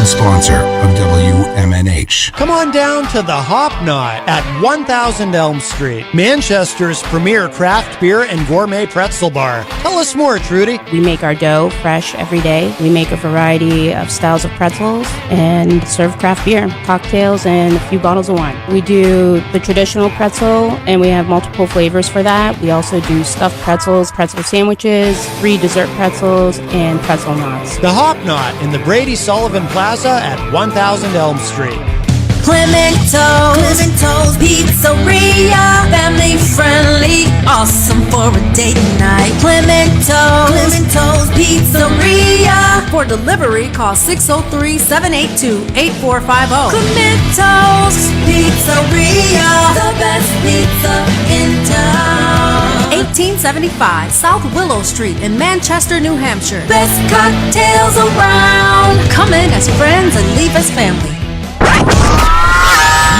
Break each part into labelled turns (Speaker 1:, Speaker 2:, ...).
Speaker 1: proud sponsor of WMNH.
Speaker 2: Come on down to the Hop Knot at 1000 Elm Street, Manchester's premier craft beer and gourmet pretzel bar. Tell us more, Trudy.
Speaker 3: We make our dough fresh every day. We make a variety of styles of pretzels and serve craft beer, cocktails, and a few bottles of wine. We do the traditional pretzel, and we have multiple flavors for that. We also do stuffed pretzels, pretzel sandwiches, free dessert pretzels, and pretzel knots.
Speaker 2: The Hop Knot in the Brady Sullivan Plaza at 1000 Elm Street.
Speaker 4: Clemento's Pizzeria, family friendly, awesome for a date night. Clemento's Pizzeria. For delivery, call 603-782-8450. Clemento's Pizzeria, the best pizza in town. 1875 South Willow Street in Manchester, New Hampshire. Best cocktails around. Come in as friends and leave as family.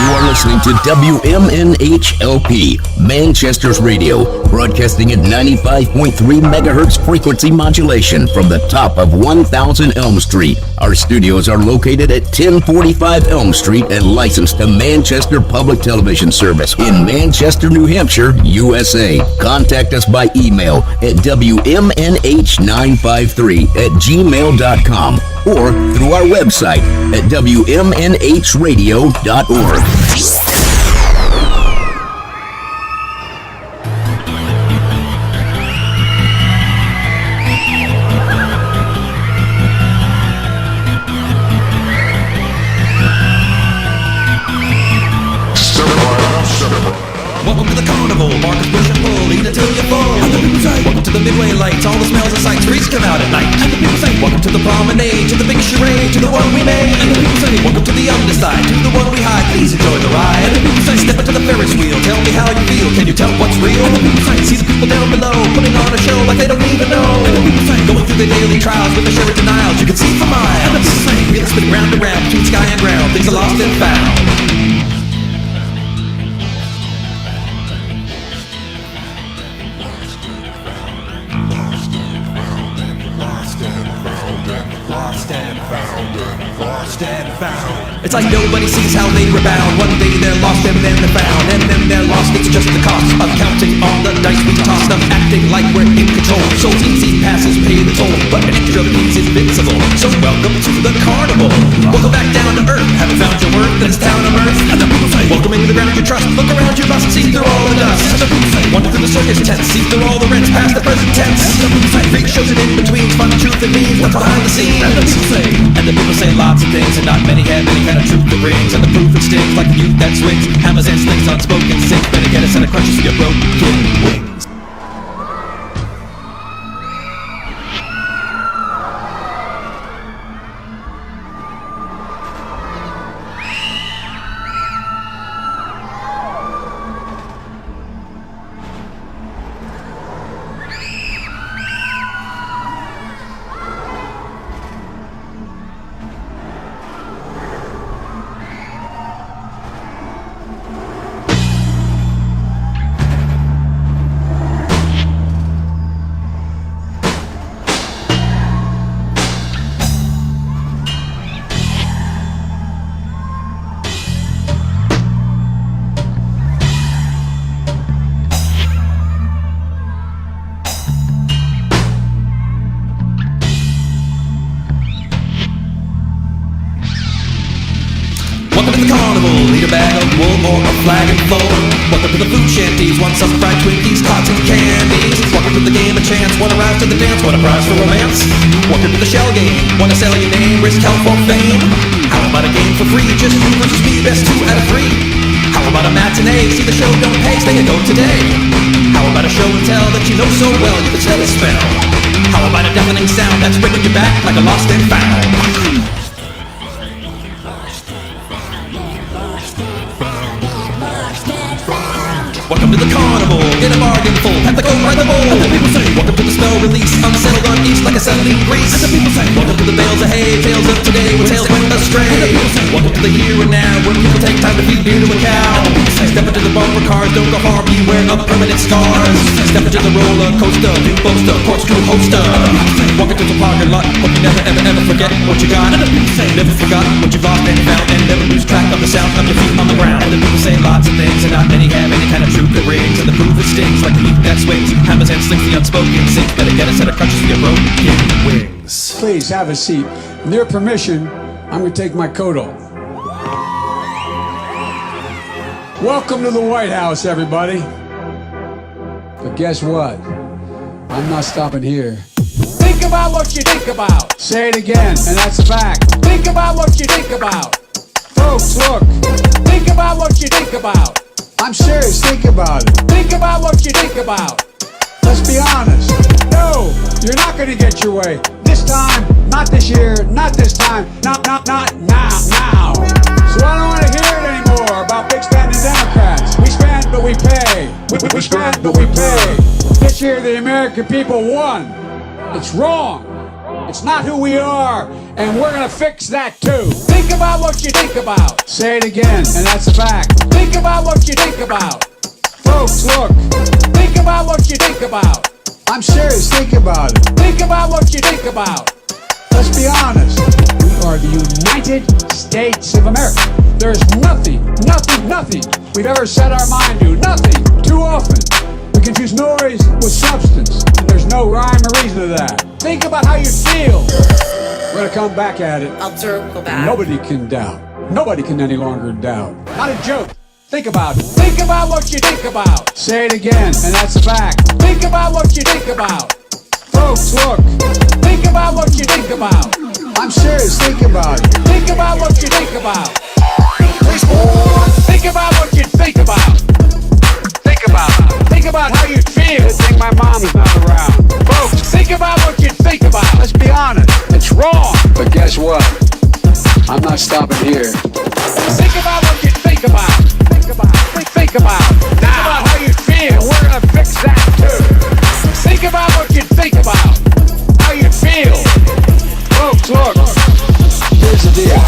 Speaker 5: You are listening to WMNH-LP, Manchester's radio, broadcasting at 95.3 megahertz frequency modulation from the top of 1000 Elm Street. Our studios are located at 1045 Elm Street and licensed to Manchester Public Television Service in Manchester, New Hampshire, USA. Contact us by email at WMNH953@gmail.com or through our website at WMNHradio.org.
Speaker 6: Welcome to the carnival, Marcus push and pull, eat until you're full. And the people say, welcome to the midway lights, all the smells and sights, trees come out at night. And the people say, welcome to the promenade, to the big charade, to the one we made. And the people say, welcome to the underside, to the one we hide, please enjoy the ride. And the people say, step into the Ferris wheel, tell me how you feel, can you tell what's real? And the people say, see the people down below, putting on a show like they don't even know. And the people say, going through their daily trials with the Sheraton Isles, you can see for miles. And the people say, wheels spinning round and round, between sky and ground, things are lost and found. It's like nobody sees how they rebound. One day they're lost and then they're found. And then they're lost, it's just the cost of counting all the dice we toss. Of acting like we're in control. So easy passes pay the toll, but an extra piece is invincible. So welcome to the carnival. Welcome back down to earth. Haven't found your worth in this town of earth. And the people say, welcome into the ground you trust. Look around, you must see through all the dust. And the people say, wander through the circus tent, see through all the rents past the present tense. And the people say, freak shows and in between, fun truth and means what's behind the scenes. And the people say lots of things, and not many have any kind of truth that rings. And the proof it stings like the youth that swings. Hammers and slings, unspoken sins. Better get us and it crushes your broken wings. Welcome to the carnival, need a bag of wool or a flag and fold. Welcome to the food shanties, want some fried Twinkies, tots and candies. Welcome to the game of chance, wanna rise to the dance, want a prize for romance. Welcome to the shell game, wanna sell your name, risk health for fame. How about a game for free, just you versus me, best 2 out of 3. How about a matinee, see the show, don't pay, stay and go today. How about a show and tell that you know so well, you can sell a spell. How about a deafening sound that's bringing you back like a lost and found. Welcome to the carnival, get a bargain full, have to go by the bowl. And the people say, welcome to the spell release, unsettled on east like a settling Greece. And the people say, welcome to the bales of hay, tales of today, where tales went astray. And the people say, welcome to the here and now, where people take time to feed beer to a cow. And the people say, step into the bumper cars, don't go far, beware of permanent scars. Step into the roller coaster, big boaster, corkscrew holster. Walk into the parking lot, hope you never ever ever forget what you got. Never forgot what you've lost and found, and never lose track of the sound of your feet on the ground. And the people say lots of things, and not many have any kind of truth that rings. And the proof it stings like the meat that swings. Hammers and slings the unspoken. Sings better get a set of crutches for your broken wings.
Speaker 7: Please have a seat. With your permission, I'm going to take my coat off. Welcome to the White House, everybody. But guess what? I'm not stopping here. Think about what you think about. Say it again, and that's a fact. Think about what you think about. Folks, look. Think about what you think about. I'm serious, think about it. Think about what you think about. Let's be honest. No, you're not going to get your way. This time, not this year, not this time, not now. So I don't want to hear it anymore about big spending Democrats. We spend, but we pay. We spend, but we pay. This year, the American people won. It's wrong. It's not who we are, and we're going to fix that too. Think about what you think about. Say it again, and that's a fact. Think about what you think about. Folks, look. Think about what you think about. I'm serious, think about it. Think about what you think about. Let's be honest. We are the United States of America. There's nothing we've ever set our mind to. Nothing. Too often. We confuse noise with substance. And there's no rhyme or reason to that. Think about how you feel. We're going to come back at it.
Speaker 4: I'll circle back.
Speaker 7: Nobody can doubt. Nobody can any longer doubt. Not a joke. Think about it. Think about what you think about. Say it again, and that's a fact. Think about what you think about. Folks, look. Think about what you think about. I'm serious, think about it. Think about what you think about. Think about what you think about. Think about how you feel. Good thing my mom's not around. Folks, think about what you think about. Let's be honest, it's wrong. But guess what? I'm not stopping here. Think about what you think about. Think about how you feel. We're gonna fix that too. Think about what you think about. How you feel. Folks, look. Here's the deal.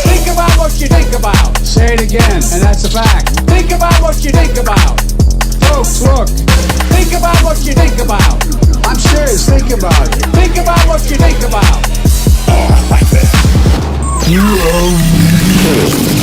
Speaker 7: Think about what you think about. Say it again, and that's a fact. Think about what you think about. Folks, look. Think about what you think about. I'm serious, think about it. Think about what you think about. Oh, I like that. You owe me.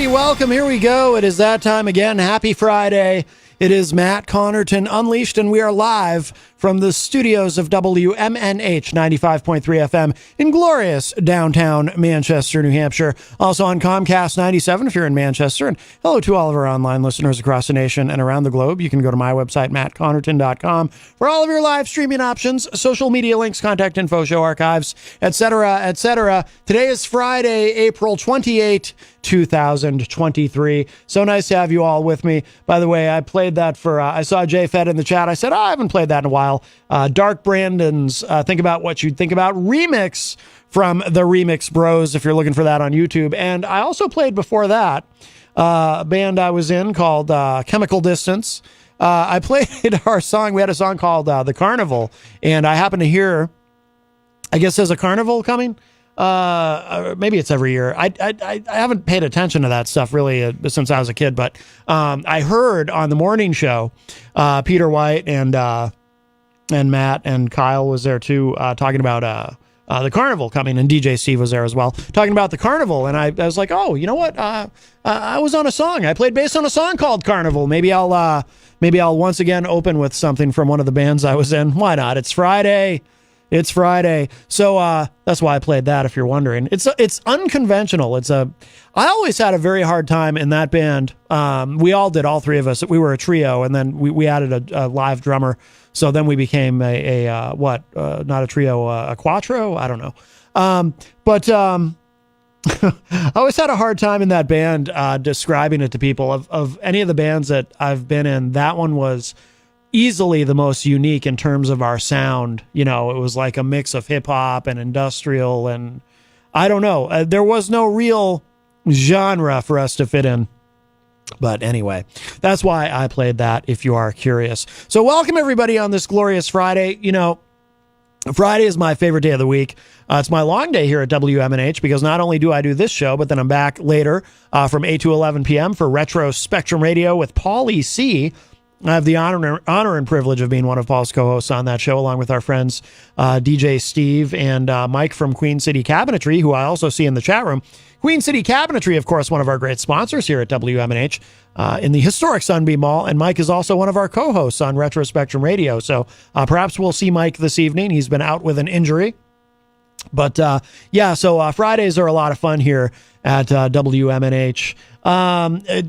Speaker 2: Welcome. Here we go. It is that time again. Happy Friday. It is Matt Connarton Unleashed, and we are live from the studios of WMNH 95.3 FM in glorious downtown Manchester, New Hampshire. Also on Comcast 97 if you're in Manchester. And hello to all of our online listeners across the nation and around the globe. You can go to my website, mattconnerton.com, for all of your live streaming options, social media links, contact info, show archives, etc., etc. Today is Friday, April 28, 2023. So nice to have you all with me. By the way, I played that for, I saw Jay Fed in the chat. I said, I haven't played that in a while. Dark Brandon's Think About What You'd Think About remix from the Remix Bros, if you're looking for that on YouTube. And I also played before that a band I was in called Chemical Distance. I played our song. We had a song called The Carnival, and I happened to hear, I guess there's a carnival coming. Maybe it's every year. I haven't paid attention to that stuff really since I was a kid, but I heard on the morning show Peter White and Matt and Kyle was there too, talking about the carnival coming, and DJ Steve was there as well, talking about the carnival. And I was like, oh, you know what? I was on a song. I played bass on a song called Carnival. Maybe I'll once again open with something from one of the bands I was in. Why not? It's Friday. It's Friday. So that's why I played that, if you're wondering. It's unconventional. I always had a very hard time in that band. We all did, all three of us. We were a trio, and then we added a live drummer. So then we became not a trio, a quattro? I don't know. But I always had a hard time in that band describing it to people. Of any of the bands that I've been in, that one was easily the most unique in terms of our sound. You know, it was like a mix of hip hop and industrial, and I don't know. There was no real genre for us to fit in. But anyway, that's why I played that, if you are curious. So welcome everybody on this glorious Friday. You know, Friday is my favorite day of the week. It's my long day here at WMNH because not only do I do this show, but then I'm back later from 8 to 11 p.m. for Retro Spectrum Radio with Pauly C. I have the honor and privilege of being one of Paul's co-hosts on that show, along with our friends DJ Steve and Mike from Queen City Cabinetry, who I also see in the chat room. Queen City Cabinetry, of course, one of our great sponsors here at WMNH in the historic Sunbeam Mall, and Mike is also one of our co-hosts on Retro Spectrum Radio. So perhaps we'll see Mike this evening. He's been out with an injury. But so Fridays are a lot of fun here at WMNH.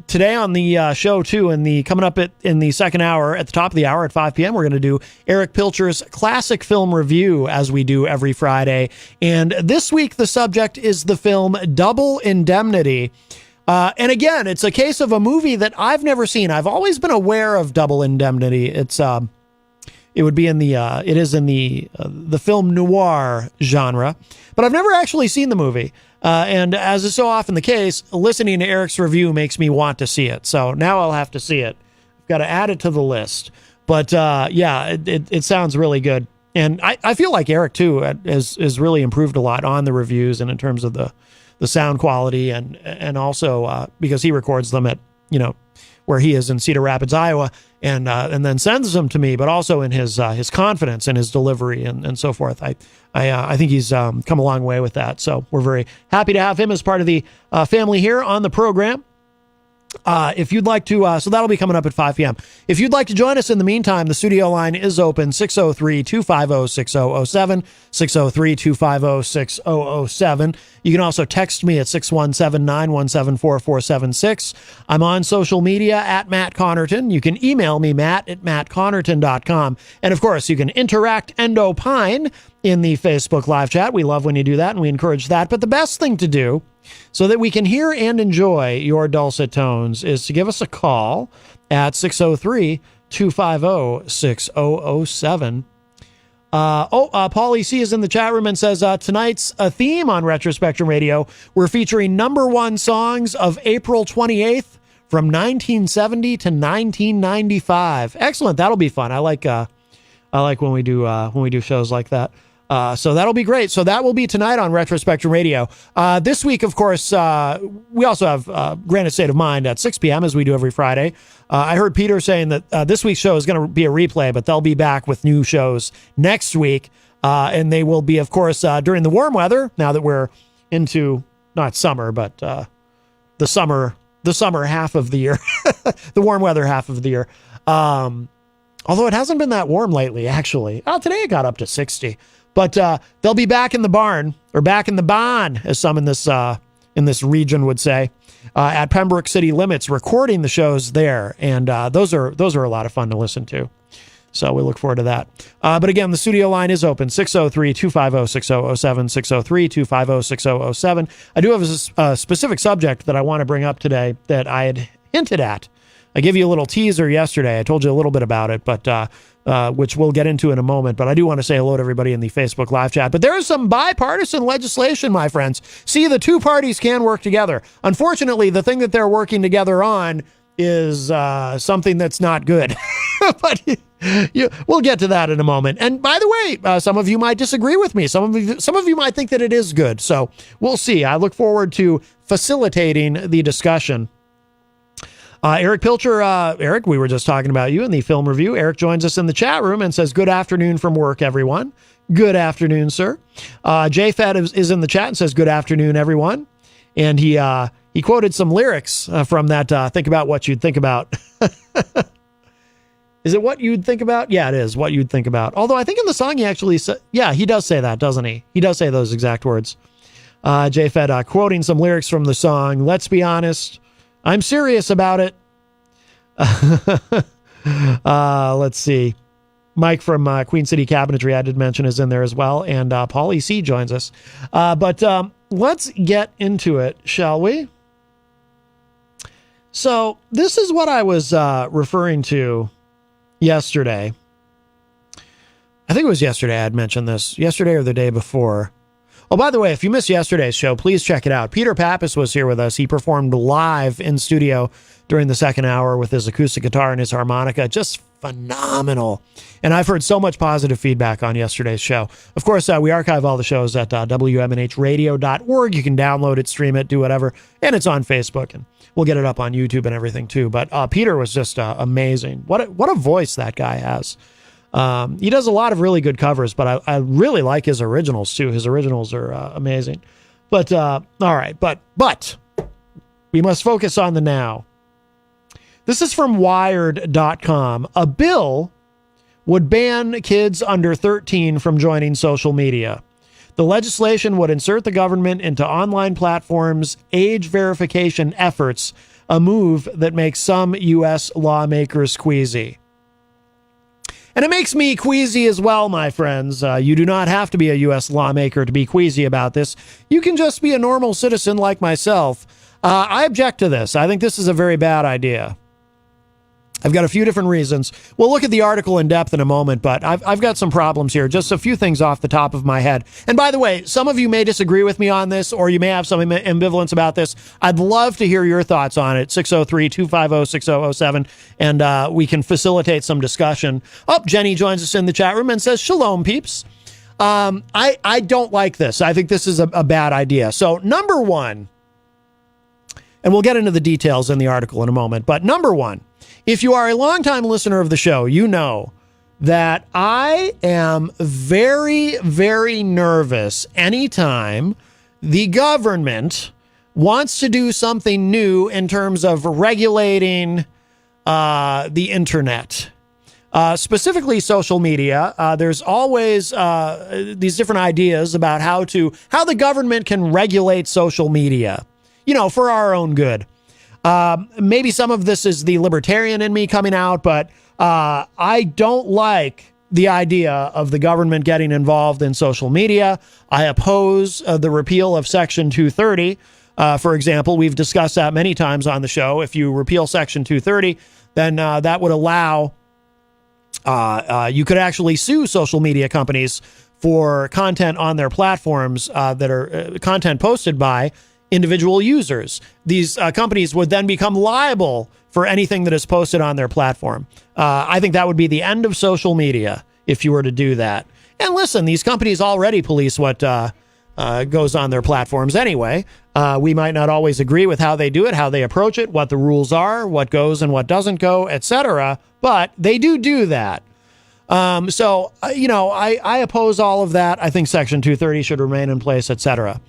Speaker 2: Today on the show, too, coming up in the second hour, at the top of the hour at 5 p.m., we're going to do Erich Pilcher's classic film review, as we do every Friday. And this week, the subject is the film Double Indemnity. And again, it's a case of a movie that I've never seen. I've always been aware of Double Indemnity. It is in the film noir genre, but I've never actually seen the movie. And as is so often the case, listening to Erich's review makes me want to see it. So now I'll have to see it. I've got to add it to the list. But it sounds really good. And I feel like Erich, too, has really improved a lot on the reviews and in terms of the sound quality and also because he records them at, where he is in Cedar Rapids, Iowa, and then sends them to me, but also in his confidence and his delivery and so forth. I think he's come a long way with that. So we're very happy to have him as part of the family here on the program. If you'd like to, so that'll be coming up at 5 p.m. If you'd like to join us in the meantime, the studio line is open, 603-250-6007, 603-250-6007. You can also text me at 617-917-4476. I'm on social media at Matt Connarton. You can email me, matt@mattconnerton.com. And of course, you can interact and opine in the Facebook live chat. We love when you do that, and we encourage that. But the best thing to do, so that we can hear and enjoy your dulcet tones, is to give us a call at 603-250-6007. Pauly C is in the chat room and says, tonight's a theme on Retro Spectrum Radio. We're featuring number one songs of April 28th from 1970 to 1995. Excellent. That'll be fun. I like when we do shows like that. So that'll be great. So that will be tonight on Retro Spectrum Radio. This week, of course, we also have Granite State of Mind at 6 p.m. as we do every Friday. I heard Peter saying that this week's show is going to be a replay, but they'll be back with new shows next week. And they will be, of course, during the warm weather, now that we're into, not summer, but the summer half of the year, the warm weather half of the year. Although it hasn't been that warm lately, actually. Today it got up to 60. But they'll be back in the barn, or back in the barn, as some in this region would say, at Pembroke City Limits, recording the shows there, and those are a lot of fun to listen to. So we look forward to that. But again, the studio line is open, 603-250-6007, 603-250-6007. I do have a specific subject that I want to bring up today that I had hinted at. I gave you a little teaser yesterday. I told you a little bit about it, but which we'll get into in a moment. But I do want to say hello to everybody in the Facebook live chat. But there is some bipartisan legislation, my friends. See, the two parties can work together. Unfortunately, the thing that they're working together on is something that's not good. But we'll get to that in a moment. And by the way, some of you might disagree with me. Some of you might think that it is good. So we'll see. I look forward to facilitating the discussion. Erich Pilcher, Erich, we were just talking about you in the film review. Erich joins us in the chat room and says, good afternoon from work, everyone. Good afternoon, sir. JFed is in the chat and says, good afternoon, everyone. And he quoted some lyrics from that Think About What You'd Think About. Is it what you'd think about? Yeah, it is what you'd think about. Although I think in the song he actually said, yeah, he does say that, doesn't he? He does say those exact words. J-Fed quoting some lyrics from the song. Let's be honest, I'm serious about it. Let's see. Mike from Queen City Cabinetry, I did mention, is in there as well. And Pauly C joins us. But let's get into it, shall we? So this is what I was referring to yesterday. I think it was yesterday I had mentioned this. Yesterday or the day before. Oh, by the way, if you missed yesterday's show, please check it out. Peter Pappas was here with us. He performed live in studio during the second hour with his acoustic guitar and his harmonica. Just phenomenal. And I've heard so much positive feedback on yesterday's show. Of course, we archive all the shows at WMNHradio.org. You can download it, stream it, do whatever. And it's on Facebook. And we'll get it up on YouTube and everything too. But Peter was just amazing. What a voice that guy has. He does a lot of really good covers, but I really like his originals too. His originals are amazing. But all right, but we must focus on the now. This is from Wired.com. A bill would ban kids under 13 from joining social media. The legislation would insert the government into online platforms' age verification efforts, a move that makes some U.S. lawmakers queasy. And it makes me queasy as well, my friends. You do not have to be a U.S. lawmaker to be queasy about this. You can just be a normal citizen like myself. I object to this. I think this is a very bad idea. I've got a few different reasons. We'll look at the article in depth in a moment, but I've got some problems here. Just a few things off the top of my head. And by the way, some of you may disagree with me on this, or you may have some ambivalence about this. I'd love to hear your thoughts on it. 603-250-6007, and we can facilitate some discussion. Oh, Jenny joins us in the chat room and says, "Shalom, peeps." I don't like this. I think this is a bad idea. So number one, and we'll get into the details in the article in a moment, but number one, if you are a longtime listener of the show, you know that I am very, very nervous anytime the government wants to do something new in terms of regulating the internet. Specifically social media. There's always these different ideas about how the government can regulate social media, for our own good. Maybe some of this is the libertarian in me coming out, but I don't like the idea of the government getting involved in social media. I oppose the repeal of Section 230. For example, we've discussed that many times on the show. If you repeal Section 230, then that would allow you could actually sue social media companies for content on their platforms that are content posted by individual users. These companies would then become liable for anything that is posted on their platform. I think that would be the end of social media if you were to do that. And listen, these companies already police what goes on their platforms anyway. We might not always agree with how they do it, how they approach it, what the rules are, what goes and what doesn't go, etc. But they do that. So I oppose all of that. I think Section 230 should remain in place, etc.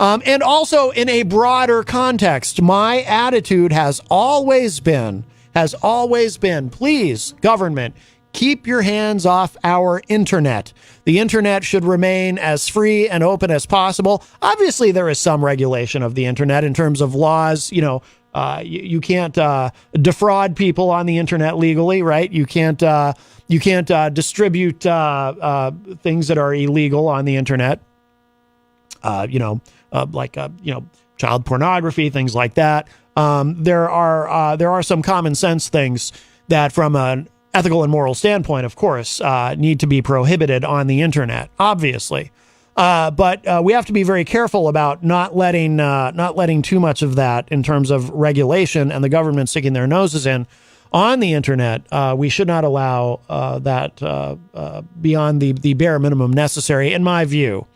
Speaker 2: And also in a broader context, my attitude has always been, please, government, keep your hands off our internet. The internet should remain as free and open as possible. Obviously, there is some regulation of the internet in terms of laws. You can't defraud people on the internet legally, right? You can't distribute things that are illegal on the internet. Like child pornography, things like that. There are some common sense things that, from an ethical and moral standpoint, of course, need to be prohibited on the internet, obviously. But we have to be very careful about not letting too much of that in terms of regulation and the government sticking their noses in on the internet. We should not allow that beyond the bare minimum necessary, in my view.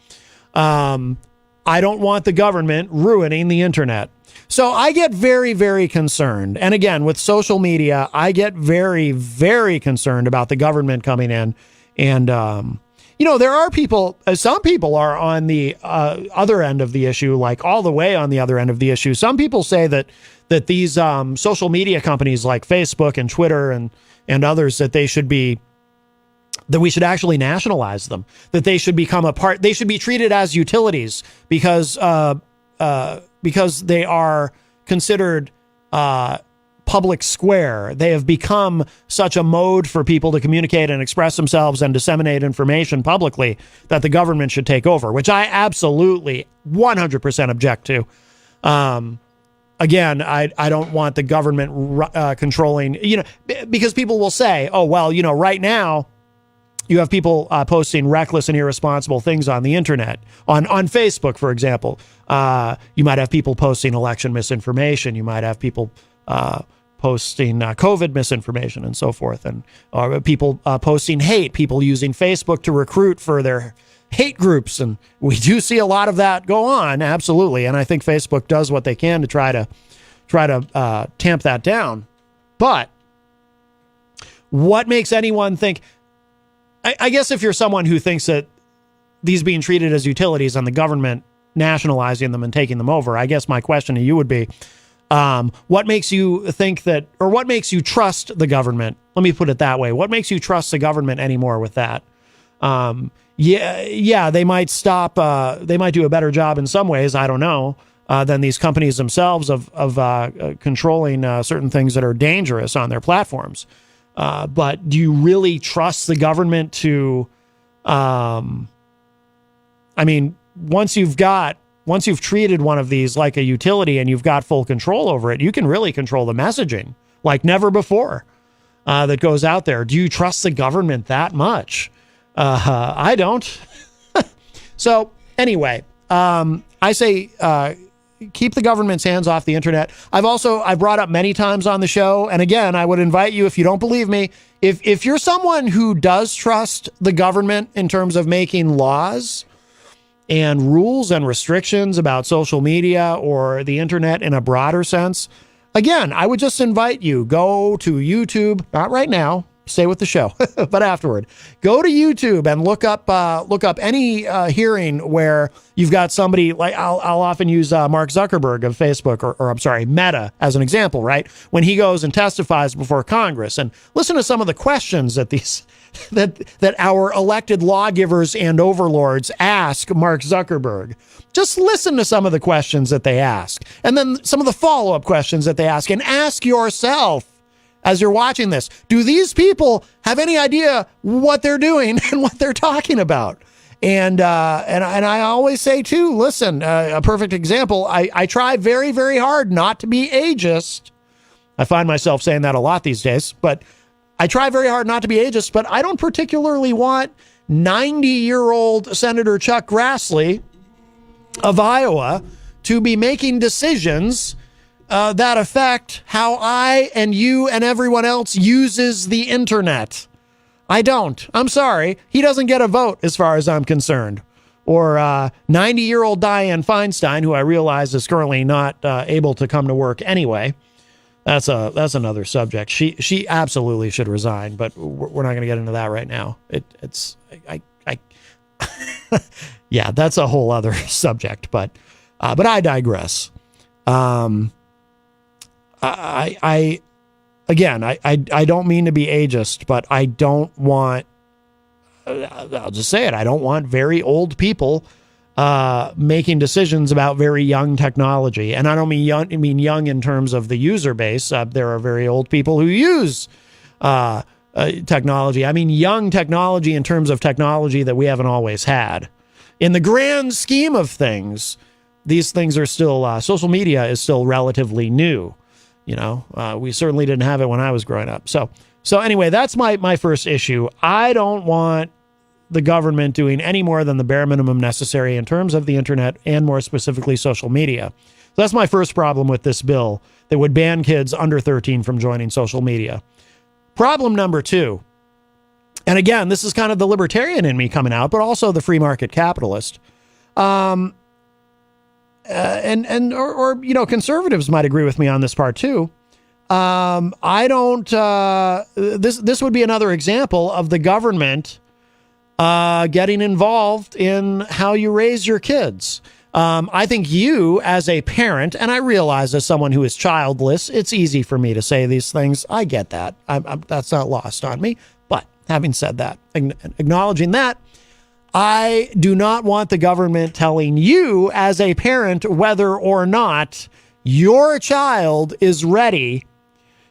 Speaker 2: I don't want the government ruining the internet. So I get very, very concerned. And again, with social media, I get very, very concerned about the government coming in and, there are people, some people are on the other end of the issue, like all the way on the other end of the issue. Some people say that these social media companies like Facebook and Twitter and others, that we should actually nationalize them, that they should become they should be treated as utilities because they are considered public square. They have become such a mode for people to communicate and express themselves and disseminate information publicly that the government should take over, which I absolutely 100% object to. Again, I don't want the government controlling, because people will say, oh, well, right now you have people posting reckless and irresponsible things on the internet, on Facebook, for example. You might have people posting election misinformation. You might have people posting COVID misinformation and so forth, and people posting hate, people using Facebook to recruit for their hate groups. And we do see a lot of that go on, absolutely. And I think Facebook does what they can to try to tamp that down. But what makes anyone think, I guess if you're someone who thinks that these being treated as utilities and the government nationalizing them and taking them over, I guess my question to you would be, what makes you think that, or what makes you trust the government? Let me put it that way. What makes you trust the government anymore with that? Yeah, they might stop, they might do a better job in some ways, I don't know, than these companies themselves of controlling certain things that are dangerous on their platforms. But do you really trust the government to, once you've treated one of these like a utility and you've got full control over it, you can really control the messaging like never before that goes out there. Do you trust the government that much? I don't. So anyway, I say keep the government's hands off the internet. I've brought up many times on the show, and again, I would invite you, if you don't believe me, if you're someone who does trust the government in terms of making laws and rules and restrictions about social media or the internet in a broader sense, again, I would just invite you, go to YouTube, not right now, stay with the show, but afterward, go to YouTube and look up any hearing where you've got somebody like, I'll often use Mark Zuckerberg of Facebook, or I'm sorry, Meta as an example, right? When he goes and testifies before Congress, and listen to some of the questions that that our elected lawgivers and overlords ask Mark Zuckerberg. Just listen to some of the questions that they ask, and then some of the follow-up questions that they ask, and ask yourself, as you're watching this, do these people have any idea what they're doing and what they're talking about? And I always say too, listen, a perfect example, I try very, very hard not to be ageist. I find myself saying that a lot these days, but I try very hard not to be ageist, but I don't particularly want 90-year-old Senator Chuck Grassley of Iowa to be making decisions that affect how I and you and everyone else uses the internet. I don't. I'm sorry. He doesn't get a vote as far as I'm concerned. Or 90-year-old Dianne Feinstein, who I realize is currently not able to come to work anyway. That's another subject. She absolutely should resign, but we're not going to get into that right now. Yeah, that's a whole other subject, but I digress. I don't mean to be ageist, but I don't want, I'll just say it, I don't want very old people making decisions about very young technology. And I don't mean young, I mean young in terms of the user base. There are very old people who use technology. I mean young technology in terms of technology that we haven't always had. In the grand scheme of things, these things are still, social media is still relatively new. You know, we certainly didn't have it when I was growing up. So anyway, that's my first issue. I don't want the government doing any more than the bare minimum necessary in terms of the internet and more specifically social media. So that's my first problem with this bill that would ban kids under 13 from joining social media. Problem number two, and again, this is kind of the libertarian in me coming out, but also the free market capitalist. Or you know, conservatives might agree with me on this part too. I don't, this would be another example of the government getting involved in how you raise your kids. I think you, as a parent, and I realize as someone who is childless, it's easy for me to say these things. I get that. That's not lost on me. But having said that, acknowledging that, I do not want the government telling you as a parent whether or not your child is ready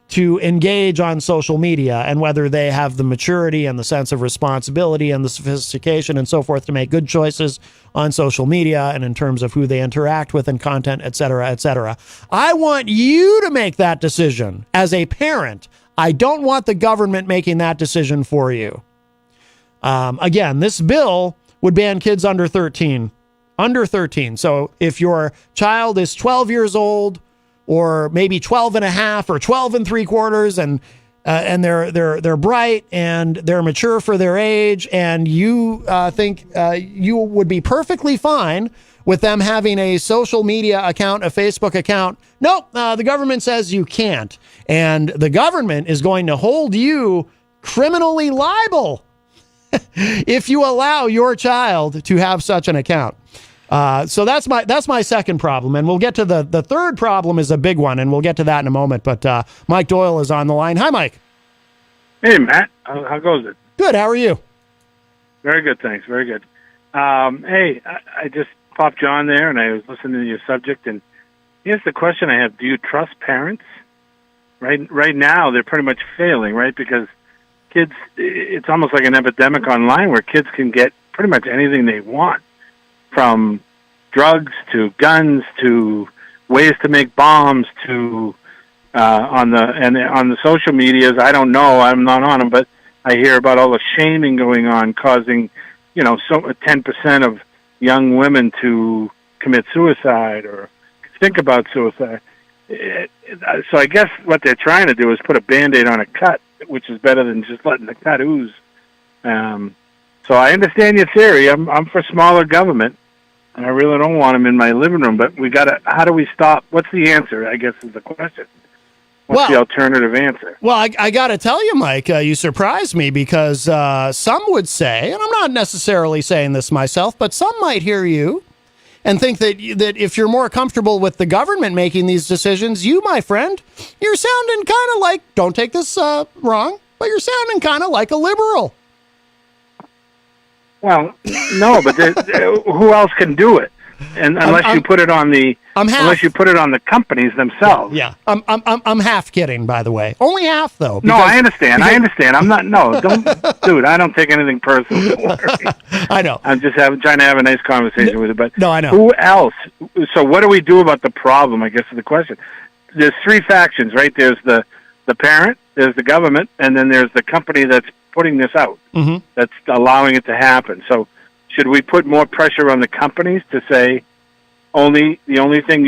Speaker 2: to engage on social media and whether they have the maturity and the sense of responsibility and the sophistication and so forth to make good choices on social media and in terms of who they interact with and content, et cetera, et cetera. I want you to make that decision as a parent. I don't want the government making that decision for you. Again, this bill would ban kids under 13. Under 13. So if your child is 12 years old, or maybe 12 and a half or 12 and 3/4, and they're bright and they're mature for their age, and you think you would be perfectly fine with them having a social media account, a Facebook account. Nope, the government says you can't. And the government is going to hold you criminally liable if you allow your child to have such an account. So that's my second problem, and we'll get to the third problem is a big one, and we'll get to that in a moment. But Mike Doyle is on the line. Hi, Mike.
Speaker 8: Hey, Matt. How goes it?
Speaker 2: Good. How are you?
Speaker 8: Very good, thanks. Very good. Hey, I just popped you on there, and I was listening to your subject, and here's the question I have: do you trust parents? Right now, they're pretty much failing, right? Because kids, it's almost like an epidemic online where kids can get pretty much anything they want. From drugs to guns to ways to make bombs to on the social medias. I don't know. I'm not on them, but I hear about all the shaming going on, causing 10% of young women to commit suicide or think about suicide. So I guess what they're trying to do is put a Band-Aid on a cut, which is better than just letting the cut ooze. So I understand your theory. I'm for smaller government, and I really don't want them in my living room. But how do we stop? What's the answer, I guess, is the question. What's the alternative answer?
Speaker 2: Well, I got to tell you, Mike, you surprised me because some would say, and I'm not necessarily saying this myself, but some might hear you and think that if you're more comfortable with the government making these decisions, you, my friend, you're sounding kind of like, don't take this wrong, but you're sounding kind of like a liberal.
Speaker 8: Well, no, but who else can do it? And unless you put it on the companies themselves.
Speaker 2: Yeah. I'm half kidding, by the way. Only half though.
Speaker 8: No, I understand. I'm not. No, dude. I don't take anything personal. Don't worry.
Speaker 2: I know.
Speaker 8: I'm just trying to have a nice conversation with you. But
Speaker 2: no, I know.
Speaker 8: Who else? So what do we do about the problem? I guess is the question. There's three factions, right? There's the parent, there's the government, and then there's the company that's putting this out.
Speaker 2: Mm-hmm.
Speaker 8: That's allowing it to happen. So should we put more pressure on the companies to say the only thing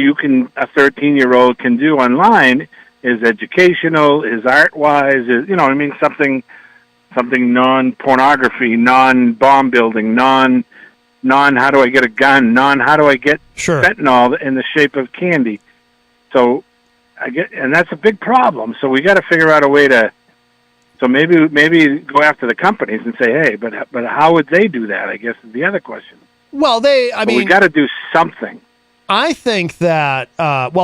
Speaker 8: a 13-year-old can do online is educational, is art-wise, is something non-pornography, non-bomb building, non how do I get a gun, how do I get fentanyl in the shape of candy. So and that's a big problem. So we got to figure out a way to. So maybe go after the companies and say, hey, but how would they do that? I guess is the other question.
Speaker 2: Well, we got
Speaker 8: to do something.
Speaker 2: I think that,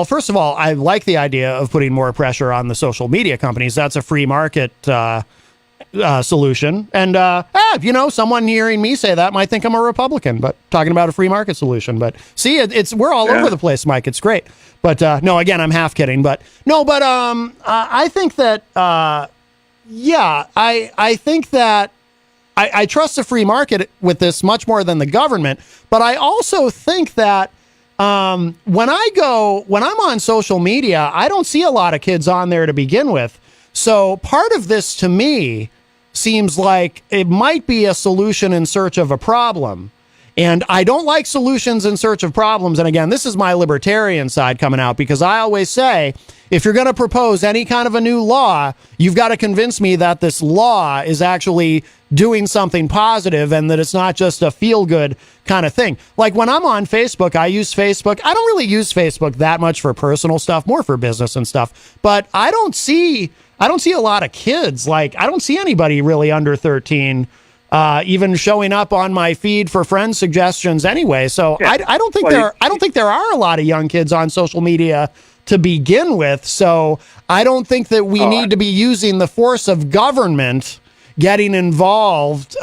Speaker 2: first of all, I like the idea of putting more pressure on the social media companies. That's a free market solution. And, someone hearing me say that might think I'm a Republican, but talking about a free market solution. But see, we're all over the place, Mike. It's great. But no, again, I'm half kidding. But no, but I think that, I think that I trust the free market with this much more than the government. But I also think that when I'm on social media, I don't see a lot of kids on there to begin with. So part of this to me seems like it might be a solution in search of a problem. And I don't like solutions in search of problems. And again, this is my libertarian side coming out, because I always say, if you're going to propose any kind of a new law, you've got to convince me that this law is actually doing something positive and that it's not just a feel-good kind of thing. Like when I'm on Facebook, I use Facebook. I don't really use Facebook that much for personal stuff, more for business and stuff. But I don't see a lot of kids. Like, I don't see anybody really under 13 even showing up on my feed for friend suggestions anyway. So I don't think I don't think there are a lot of young kids on social media to begin with. So I don't think that we need to be using the force of government getting involved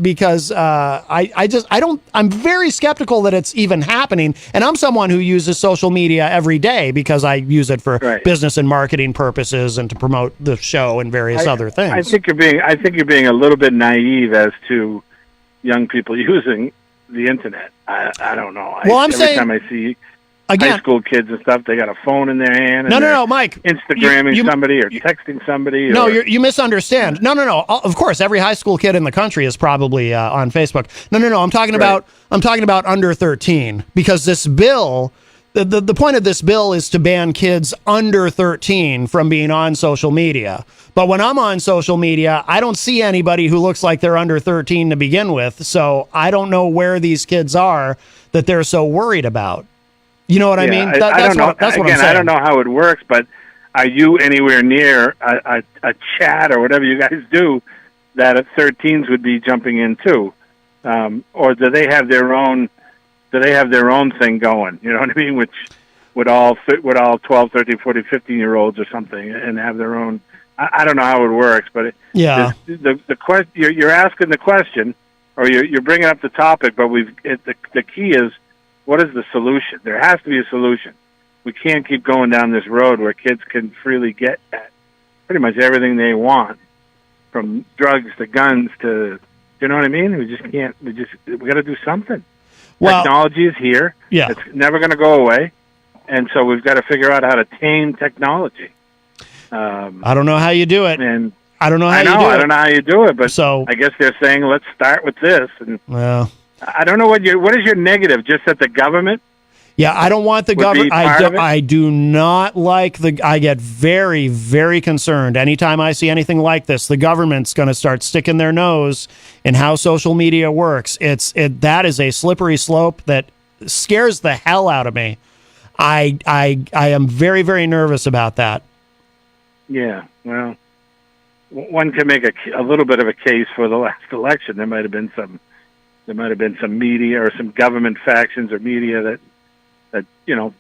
Speaker 2: because I'm very skeptical that it's even happening. And I'm someone who uses social media every day because I use it for business and marketing purposes and to promote the show and various other things.
Speaker 8: I think you're being a little bit naive as to young people using the internet. I don't know. Every time I see high school kids and stuff, they got a phone in their hand.
Speaker 2: No, Mike.
Speaker 8: Instagramming somebody or texting somebody.
Speaker 2: No, you misunderstand. No. Of course, every high school kid in the country is probably on Facebook. No. I'm talking about under 13 because this bill. The point of this bill is to ban kids under 13 from being on social media. But when I'm on social media, I don't see anybody who looks like they're under 13 to begin with. So I don't know where these kids are that they're so worried about. You know what I mean?
Speaker 8: That's what I'm saying. I don't know how it works, but are you anywhere near a chat or whatever you guys do that 13s would be jumping into? Or do they have their own thing going? You know what I mean? Which would all 12, 13, 14, 15-year-olds or something and have their own. I don't know how it works, but the question you're asking the question, or you're bringing up the topic, but the key is, what is the solution? There has to be a solution. We can't keep going down this road where kids can freely get at pretty much everything they want, from drugs to guns to, you know what I mean? We just can't. We got to do something. Well, technology is here.
Speaker 2: Yeah.
Speaker 8: It's never going to go away, and so we've got to figure out how to tame technology.
Speaker 2: I don't know how you do it,
Speaker 8: and
Speaker 2: I don't know how
Speaker 8: you do it, but so I guess they're saying let's start with this. And I don't know what is your negative? Just that the government?
Speaker 2: Yeah, I don't want the government. I do not like I get very, very concerned anytime I see anything like this. The government's going to start sticking their nose in how social media works. That is a slippery slope that scares the hell out of me. I am very, very nervous about that.
Speaker 8: Yeah, well, one can make a little bit of a case for the last election. There might have been some media or some government factions or media that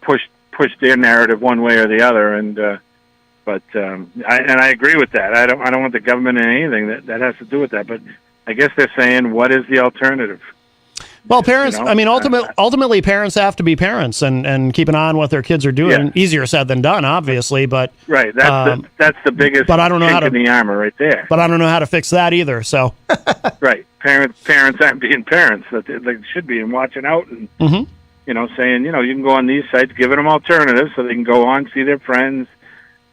Speaker 8: pushed their narrative one way or the other, and I agree with that. I don't want the government in anything that has to do with that. But I guess they're saying, what is the alternative?
Speaker 2: Well, parents. I mean, ultimately, parents have to be parents and keep an eye on what their kids are doing. Yeah. Easier said than done, obviously, but
Speaker 8: right. That's the biggest.
Speaker 2: But I don't know how to
Speaker 8: in the armor right there.
Speaker 2: But I don't know how to fix that either. So
Speaker 8: right, parents aren't being parents that they should be and watching out and saying you can go on these sites, giving them alternatives so they can go on, see their friends,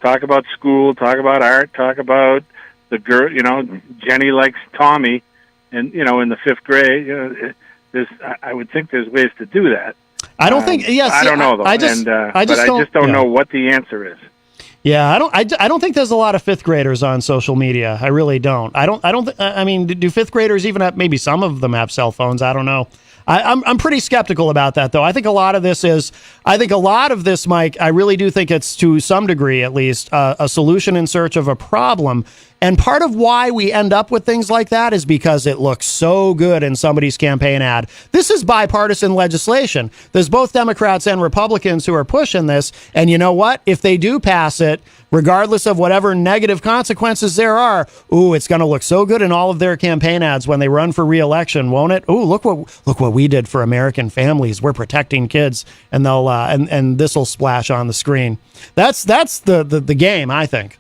Speaker 8: talk about school, talk about art, talk about the girl. Jenny likes Tommy, and in the 5th grade. I would think there's ways to do that.
Speaker 2: I don't think. Yes,
Speaker 8: I don't know though.
Speaker 2: I just
Speaker 8: don't know what the answer is.
Speaker 2: Yeah, I don't think there's a lot of 5th graders on social media. I really don't. I mean, do 5th graders even have? Maybe some of them have cell phones. I don't know. I'm pretty skeptical about that, though. I think a lot of this, Mike, I really do think it's, to some degree at least, a solution in search of a problem. And part of why we end up with things like that is because it looks so good in somebody's campaign ad. This is bipartisan legislation. There's both Democrats and Republicans who are pushing this. And you know what? If they do pass it, regardless of whatever negative consequences there are, it's going to look so good in all of their campaign ads when they run for re-election, won't it? Look what we did for American families. We're protecting kids, and they'll and this will splash on the screen. That's the game, I think.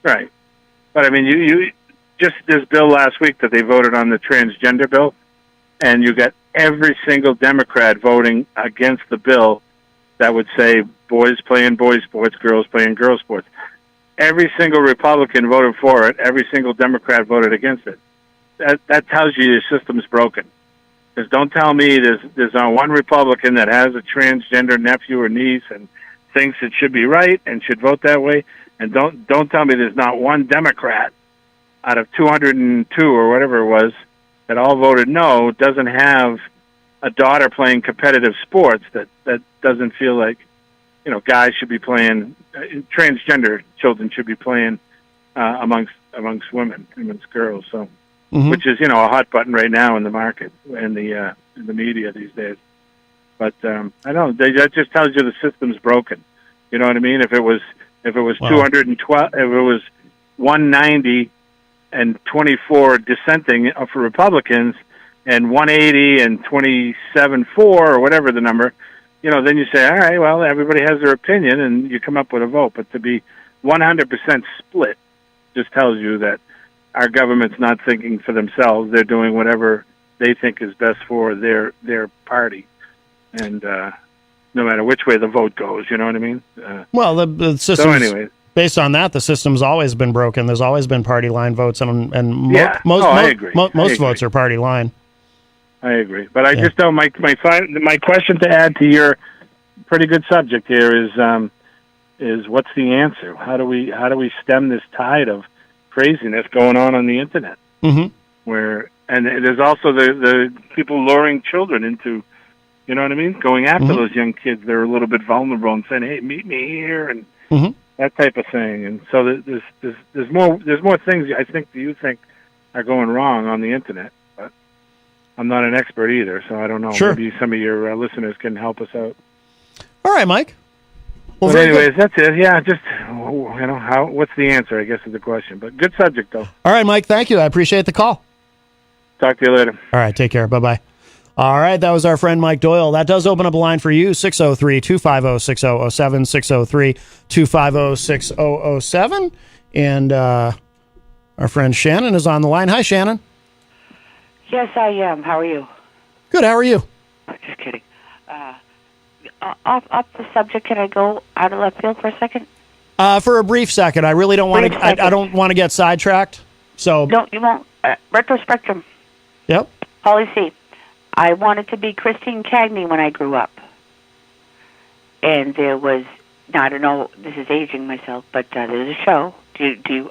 Speaker 8: Right. But I mean, you just this bill last week that they voted on, the transgender bill, and you got every single Democrat voting against the bill that would say boys playing boys sports, girls playing girls sports. Every single Republican voted for it. Every single Democrat voted against it. That tells you your system's broken. Because don't tell me there's not one Republican that has a transgender nephew or niece and thinks it should be right and should vote that way. And don't tell me there's not one Democrat out of 202 or whatever it was that all voted no doesn't have a daughter playing competitive sports that doesn't feel like guys should be playing, transgender children should be playing amongst women, amongst girls. So which is, a hot button right now in the market and in the media these days. But I don't know. That just tells you the system's broken. You know what I mean? If it was 212, if it was 190 and 24 dissenting for Republicans, and 180 and 27-4 or whatever the number, then you say, all right, well, everybody has their opinion, and you come up with a vote. But to be 100% split just tells you that our government's not thinking for themselves. They're doing whatever they think is best for their party. And no matter which way the vote goes, you know what I mean?
Speaker 2: Well, the system.
Speaker 8: So anyway.
Speaker 2: Based on that, the system's always been broken. There's always been party line votes, and
Speaker 8: I agree.
Speaker 2: Most votes are party line.
Speaker 8: I agree, but I just don't. My question to add to your pretty good subject here is what's the answer? How do we stem this tide of craziness going on the internet?
Speaker 2: Mm-hmm.
Speaker 8: And there's also the people luring children into, you know what I mean, going after those young kids. They're a little bit vulnerable and saying, "Hey, meet me here," and that type of thing. And so there's more things I think you think are going wrong on the internet. I'm not an expert either, so I don't know.
Speaker 2: Sure.
Speaker 8: Maybe some of your listeners can help us out.
Speaker 2: All right, Mike. Well,
Speaker 8: but anyways, that's it. Yeah, just, what's the answer, I guess, is the question. But good subject, though.
Speaker 2: All right, Mike, thank you. I appreciate the call.
Speaker 8: Talk to you later.
Speaker 2: All right, take care. Bye-bye. All right, that was our friend Mike Doyle. That does open up a line for you, 603-250-6007, 603-250-6007. And our friend Shannon is on the line. Hi, Shannon.
Speaker 9: Yes, I am. How are you?
Speaker 2: Good. How are you?
Speaker 9: Just kidding. Off the subject, can I go out of left field for a second?
Speaker 2: For a brief second. I really don't want to. I don't want to get sidetracked. So
Speaker 9: no, you won't. Retrospectrum.
Speaker 2: Yep.
Speaker 9: Pauly C. I wanted to be Christine Cagney when I grew up, and there was. Now I don't know. This is aging myself, but there's a show.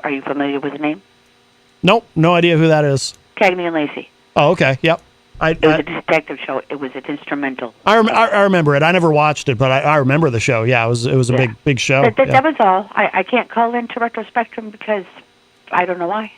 Speaker 9: Are you familiar with the name?
Speaker 2: Nope. No idea who that is.
Speaker 9: Cagney and Lacey.
Speaker 2: Oh, okay. Yep.
Speaker 9: It was a detective show. It was an instrumental.
Speaker 2: I remember it. I never watched it, but I remember the show. Yeah, it was a big show.
Speaker 9: That was all. I can't call into Retrospectrum because I don't know why.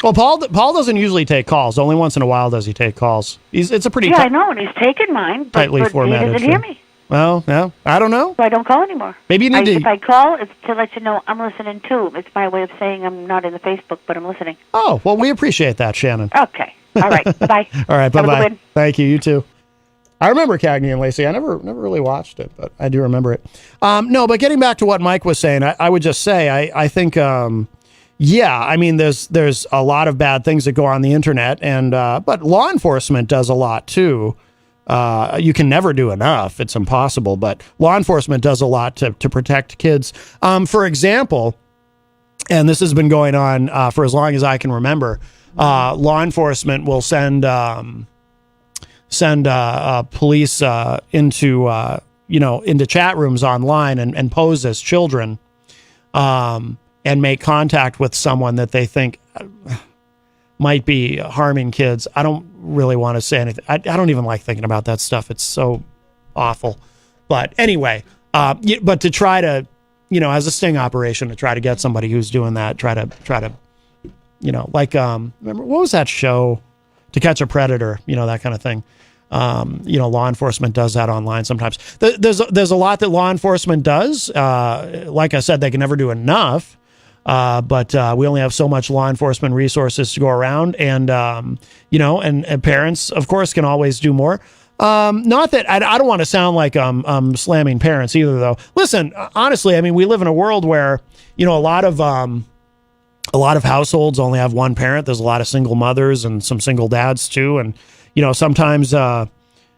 Speaker 2: Well, Paul doesn't usually take calls. Only once in a while does he take calls. It's a pretty
Speaker 9: I know, and he's taken mine, but he doesn't hear me.
Speaker 2: Well, yeah, I don't know.
Speaker 9: So I don't call anymore.
Speaker 2: Maybe you need to.
Speaker 9: If I call, it's to let you know I'm listening too. It's my way of saying I'm not in the Facebook, but I'm listening.
Speaker 2: Oh, well, we appreciate that, Shannon.
Speaker 9: Okay. All right. Bye-bye.
Speaker 2: All right.
Speaker 9: Have
Speaker 2: Bye-bye.
Speaker 9: a good one.
Speaker 2: Thank you. You too. I remember Cagney and Lacey. I never really watched it, but I do remember it. No, but getting back to what Mike was saying, I would just say I think, I mean, there's a lot of bad things that go on the internet, and but law enforcement does a lot too. You can never do enough. It's impossible, but law enforcement does a lot to protect kids. For example, and this has been going on for as long as I can remember, law enforcement will send police into chat rooms online and pose as children, and make contact with someone that they think might be harming kids. I don't really want to say anything. I don't even like thinking about that stuff. It's so awful. But anyway, but to try to, as a sting operation, to try to get somebody who's doing that, try to, remember, what was that show? To Catch a Predator, that kind of thing. Law enforcement does that online sometimes. There's a lot that law enforcement does. Like I said, they can never do enough. But we only have so much law enforcement resources to go around, and and parents, of course, can always do more. Not that I don't want to sound like I'm slamming parents either, though. Listen, honestly, I mean, we live in a world where a lot of households only have one parent. There's a lot of single mothers and some single dads too, and sometimes you got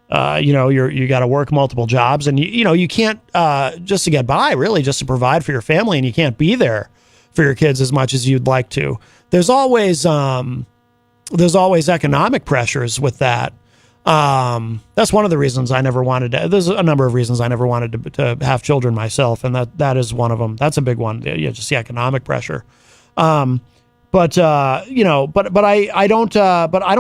Speaker 2: to work multiple jobs, and you can't just to get by, really, just to provide for your family, and you can't be there for your kids as much as you'd like to. There's always economic pressures with that. That's one of the reasons I never wanted to. There's a number of reasons I never wanted to have children myself, and that is one of them. That's a big one. Just the economic pressure. But I don't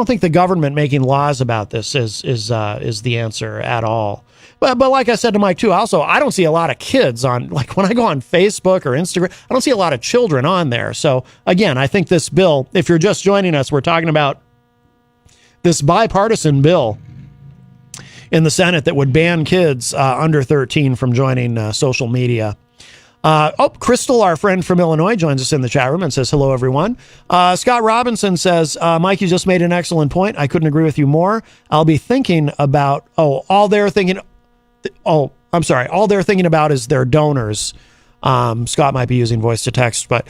Speaker 2: think the government making laws about this is the answer at all. But like I said to Mike too, also, I don't see a lot of kids on, like when I go on Facebook or Instagram, I don't see a lot of children on there. So again, I think this bill, if you're just joining us, we're talking about this bipartisan bill in the Senate that would ban kids under 13 from joining social media. Crystal, our friend from Illinois, joins us in the chat room and says, hello, everyone. Scott Robinson says, Mike, you just made an excellent point. I couldn't agree with you more. I'll be thinking about, all they're thinking about is their donors. Scott might be using voice to text, but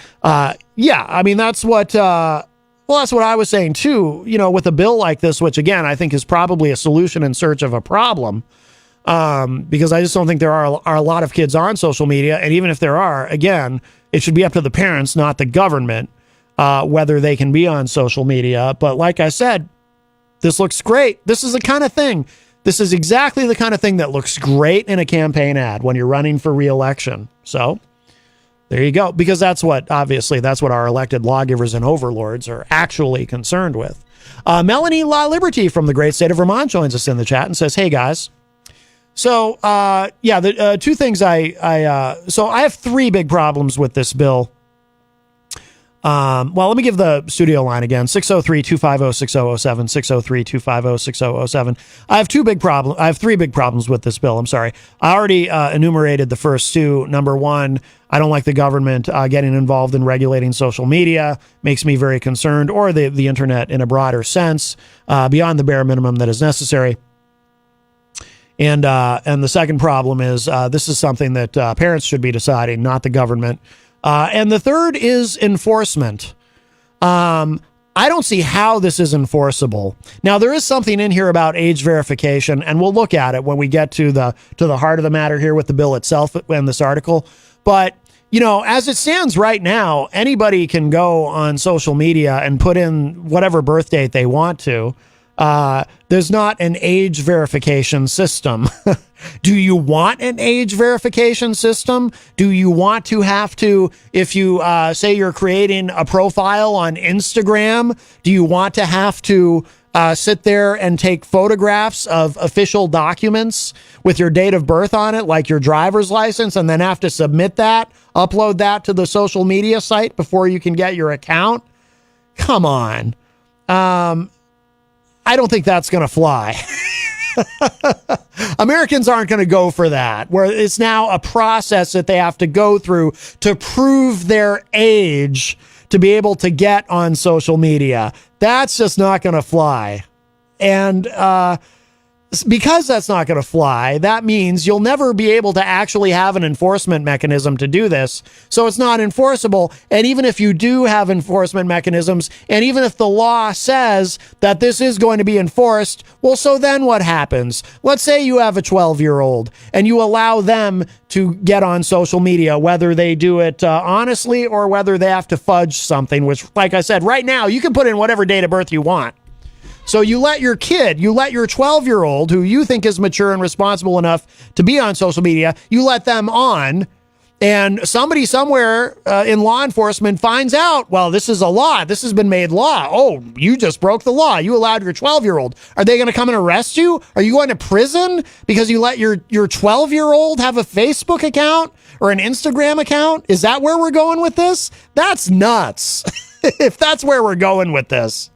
Speaker 2: yeah, I mean, that's what, that's what I was saying too, with a bill like this, which again, I think is probably a solution in search of a problem. Because I just don't think there are a lot of kids on social media. And even if there are, again, it should be up to the parents, not the government, whether they can be on social media. But like I said, this looks great. This is the kind of thing. This is exactly the kind of thing that looks great in a campaign ad when you're running for re-election. So there you go. Because that's what our elected lawgivers and overlords are actually concerned with. Melanie La Liberty from the great state of Vermont joins us in the chat and says, hey guys. So, the two things so I have three big problems with this bill. Let me give the studio line again, 603-250-6007, 603-250-6007. I have three big problems with this bill. I'm sorry. I already enumerated the first two. Number one, I don't like the government getting involved in regulating social media. Makes me very concerned, or the internet in a broader sense, beyond the bare minimum that is necessary. And the second problem is this is something that parents should be deciding, not the government. And the third is enforcement. I don't see how this is enforceable. Now, there is something in here about age verification, and we'll look at it when we get to the heart of the matter here with the bill itself and this article. But, as it stands right now, anybody can go on social media and put in whatever birth date they want to. There's not an age verification system. Do you want an age verification system? Do you want to have to, if you say you're creating a profile on Instagram, do you want to have to sit there and take photographs of official documents with your date of birth on it, like your driver's license, and then have to submit that, upload that to the social media site before you can get your account? Come on. I don't think that's going to fly. Americans aren't going to go for that, where it's now a process that they have to go through to prove their age to be able to get on social media. That's just not going to fly. And because that's not going to fly, that means you'll never be able to actually have an enforcement mechanism to do this. So it's not enforceable. And even if you do have enforcement mechanisms, and even if the law says that this is going to be enforced, well, so then what happens? Let's say you have a 12-year-old and you allow them to get on social media, whether they do it honestly or whether they have to fudge something, which, like I said, right now, you can put in whatever date of birth you want. So you let your 12-year-old, who you think is mature and responsible enough to be on social media, you let them on, and somebody somewhere in law enforcement finds out, well, this is a law. This has been made law. Oh, you just broke the law. You allowed your 12-year-old. Are they going to come and arrest you? Are you going to prison because you let your 12-year-old have a Facebook account or an Instagram account? Is that where we're going with this? That's nuts. If that's where we're going with this.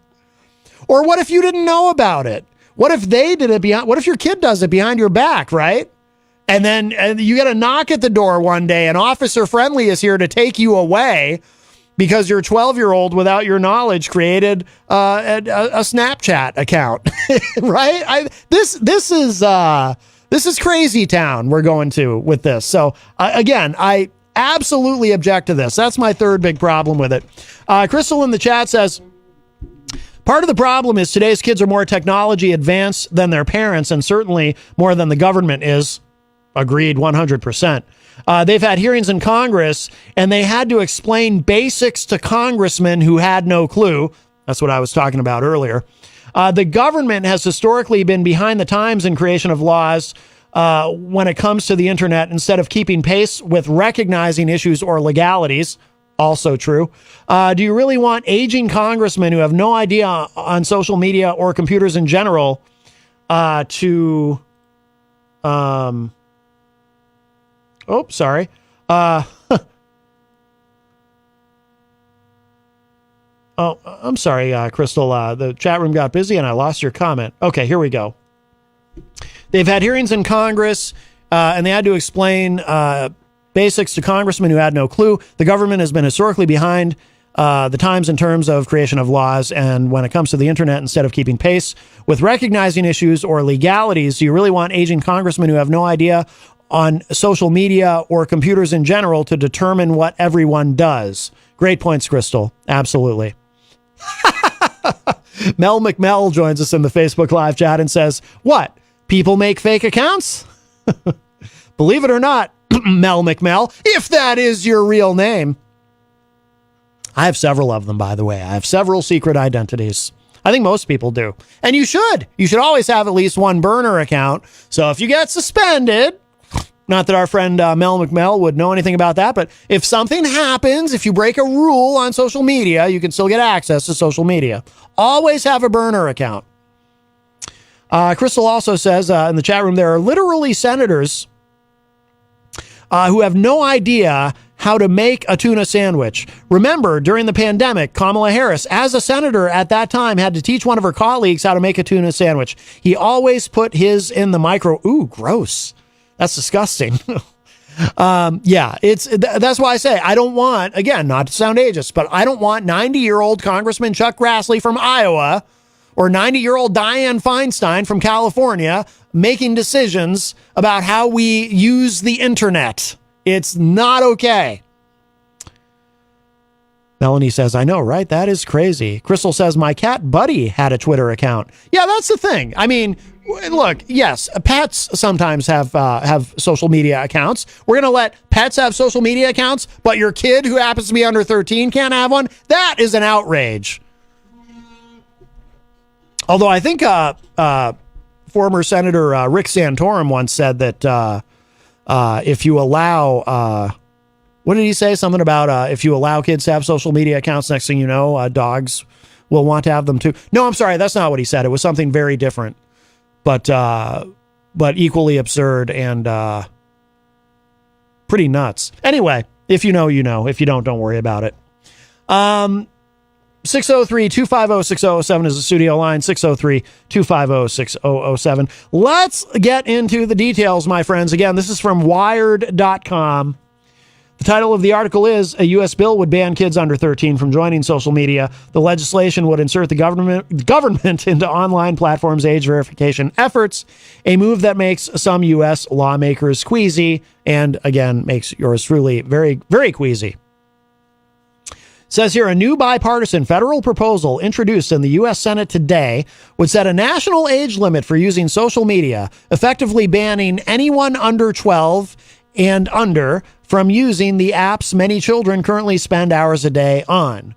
Speaker 2: Or what if you didn't know about it? What if they did it what if your kid does it behind your back, right? And then you get a knock at the door one day and Officer Friendly is here to take you away because your 12-year-old, without your knowledge, created a Snapchat account, right? This is crazy town we're going to with this. So again, I absolutely object to this. That's my third big problem with it. Crystal in the chat says, part of the problem is today's kids are more technology advanced than their parents, and certainly more than the government is. Agreed, 100%. They've had hearings in Congress, and they had to explain basics to congressmen who had no clue. That's what I was talking about earlier. The government has historically been behind the times in creation of laws when it comes to the internet, instead of keeping pace with recognizing issues or legalities. Also true. Do you really want aging congressmen who have no idea on social media or computers in general to Sorry. I'm sorry, Crystal. The chat room got busy and I lost your comment. Okay, here we go. They've had hearings in Congress, and they had to explain basics to congressmen who had no clue. The government has been historically behind the times in terms of creation of laws, and when it comes to the internet, instead of keeping pace with recognizing issues or legalities, do you really want aging congressmen who have no idea on social media or computers in general to determine what everyone does? Great points, Crystal. Absolutely. Mel McMell joins us in the Facebook Live chat and says, what? People make fake accounts? Believe it or not, Mel McMell, if that is your real name. I have several of them, by the way. I have several secret identities. I think most people do. And you should. You should always have at least one burner account. So if you get suspended, not that our friend Mel McMell would know anything about that, but if something happens, if you break a rule on social media, you can still get access to social media. Always have a burner account. Crystal also says in the chat room, there are literally senators who have no idea how to make a tuna sandwich. Remember, during the pandemic, Kamala Harris, as a senator at that time, had to teach one of her colleagues how to make a tuna sandwich. He always put his in the micro. Ooh, gross. That's disgusting. That's why I say I don't want, again, not to sound ageist, but I don't want 90-year-old Congressman Chuck Grassley from Iowa or 90-year-old Dianne Feinstein from California making decisions about how we use the internet. It's not okay. Melanie says, I know, right? That is crazy. Crystal says, my cat Buddy had a Twitter account. Yeah, that's the thing. I mean, look, yes, pets sometimes have social media accounts. We're going to let pets have social media accounts, but your kid who happens to be under 13 can't have one? That is an outrage. Although I think former Senator Rick Santorum once said that if you allow... what did he say? Something about if you allow kids to have social media accounts, next thing you know, dogs will want to have them too. No, I'm sorry. That's not what he said. It was something very different, but equally absurd and pretty nuts. Anyway, if you know, you know. If you don't worry about it. 603-250-6007 is the studio line, 603-250-6007. Let's get into the details, my friends. Again, this is from Wired.com. The title of the article is, a U.S. bill would ban kids under 13 from joining social media. The legislation would insert the government into online platforms' age verification efforts, a move that makes some U.S. lawmakers queasy and, again, makes yours truly very, very queasy. Says here, a new bipartisan federal proposal introduced in the U.S. Senate today would set a national age limit for using social media, effectively banning anyone under 12 and under from using the apps many children currently spend hours a day on.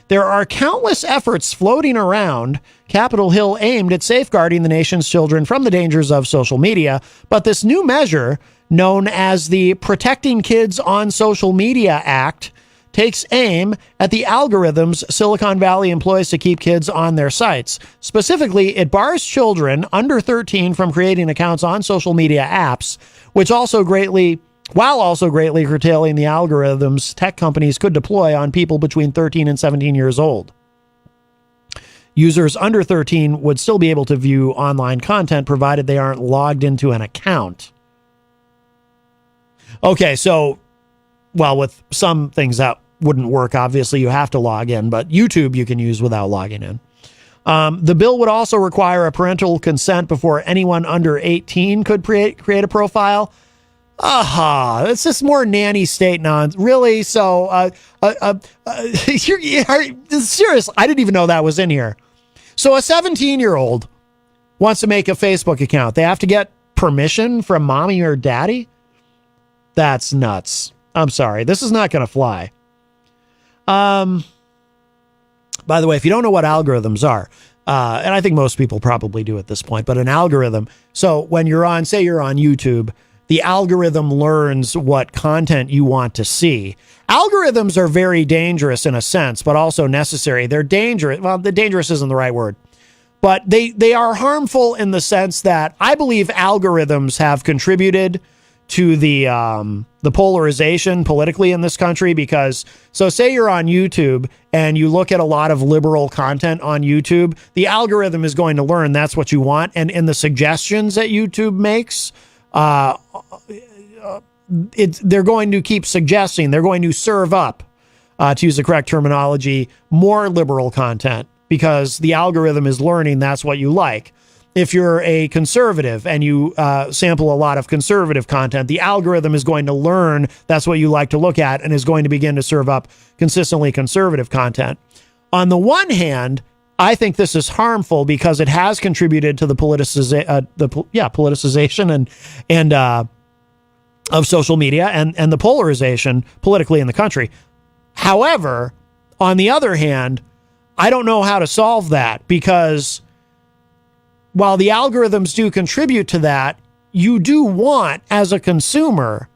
Speaker 2: There are countless efforts floating around Capitol Hill aimed at safeguarding the nation's children from the dangers of social media, but this new measure, known as the Protecting Kids on Social Media Act, takes aim at the algorithms Silicon Valley employs to keep kids on their sites. Specifically, it bars children under 13 from creating accounts on social media apps, while also greatly curtailing the algorithms tech companies could deploy on people between 13 and 17 years old. Users under 13 would still be able to view online content provided they aren't logged into an account. Okay, so, well, with some things that wouldn't work, obviously you have to log in, but YouTube you can use without logging in. The bill would also require a parental consent before anyone under 18 could create a profile. It's just more nanny state nonsense. Really? So, you're serious? I didn't even know that was in here. So a 17-year-old wants to make a Facebook account. They have to get permission from mommy or daddy? That's nuts. I'm sorry. This is not going to fly. By the way, if you don't know what algorithms are, and I think most people probably do at this point, but an algorithm. So when you're on, say you're on YouTube, the algorithm learns what content you want to see. Algorithms are very dangerous in a sense, but also necessary. They're dangerous. Well, the dangerous isn't the right word, but they are harmful in the sense that I believe algorithms have contributed to the polarization politically in this country. Because, so say you're on YouTube and you look at a lot of liberal content on YouTube, the algorithm is going to learn that's what you want. And in the suggestions that YouTube makes, they're going to keep suggesting, they're going to serve up, to use the correct terminology, more liberal content, because the algorithm is learning that's what you like. If you're a conservative and you sample a lot of conservative content, the algorithm is going to learn that's what you like to look at and is going to begin to serve up consistently conservative content. On the one hand, I think this is harmful because it has contributed to the politicization and of social media and the polarization politically in the country. However, on the other hand, I don't know how to solve that, because while the algorithms do contribute to that, you do want, as a consumer,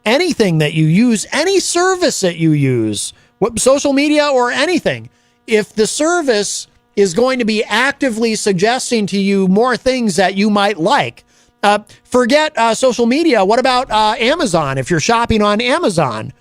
Speaker 2: anything that you use, any service that you use, social media or anything, if the service is going to be actively suggesting to you more things that you might like. Forget social media. What about Amazon? If you're shopping on Amazon,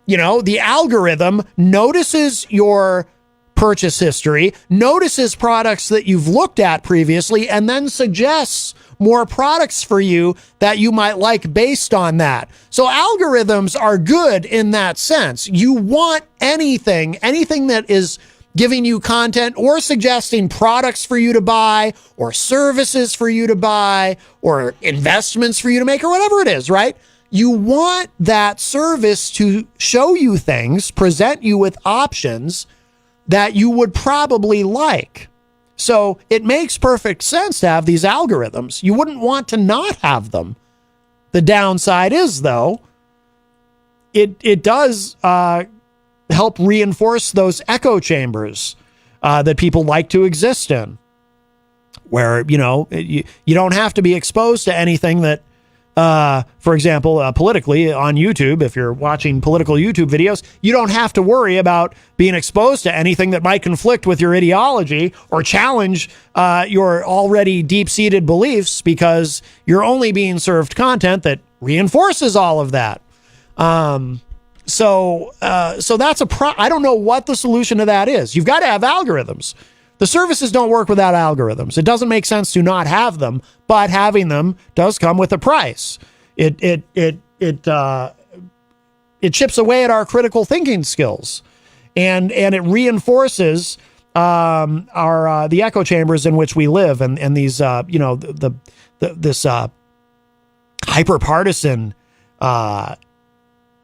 Speaker 2: the algorithm notices your purchase history, notices products that you've looked at previously, and then suggests more products for you that you might like based on that. So algorithms are good in that sense. You want anything that is giving you content or suggesting products for you to buy or services for you to buy or investments for you to make or whatever it is, right? You want that service to show you things, present you with options that you would probably like. So it makes perfect sense to have these algorithms. You wouldn't want to not have them. The downside is, though, it does help reinforce those echo chambers that people like to exist in, where, you don't have to be exposed to anything that, for example, politically on YouTube, if you're watching political YouTube videos, you don't have to worry about being exposed to anything that might conflict with your ideology or challenge your already deep-seated beliefs, because you're only being served content that reinforces all of that. So that's I don't know what the solution to that is. You've got to have algorithms. The services don't work without algorithms. It doesn't make sense to not have them, but having them does come with a price. It chips away at our critical thinking skills, and it reinforces the echo chambers in which we live, and these this hyper partisan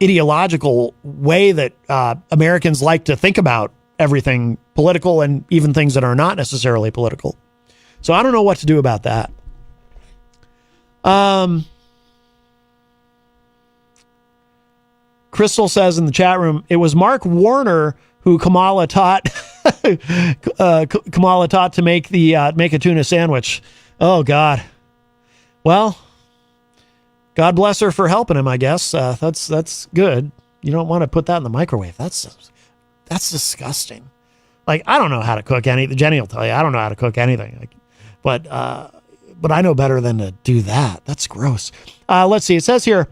Speaker 2: ideological way that Americans like to think about everything political, and even things that are not necessarily political. So I don't know what to do about that. Crystal says in the chat room, it was Mark Warner who Kamala taught to make a tuna sandwich. Oh God. Well, God bless her for helping him, I guess. That's good. You don't want to put that in the microwave. That's disgusting. Like, I don't know how to cook anything. Jenny will tell you, I don't know how to cook anything. But I know better than to do that. That's gross. Let's see. It says here,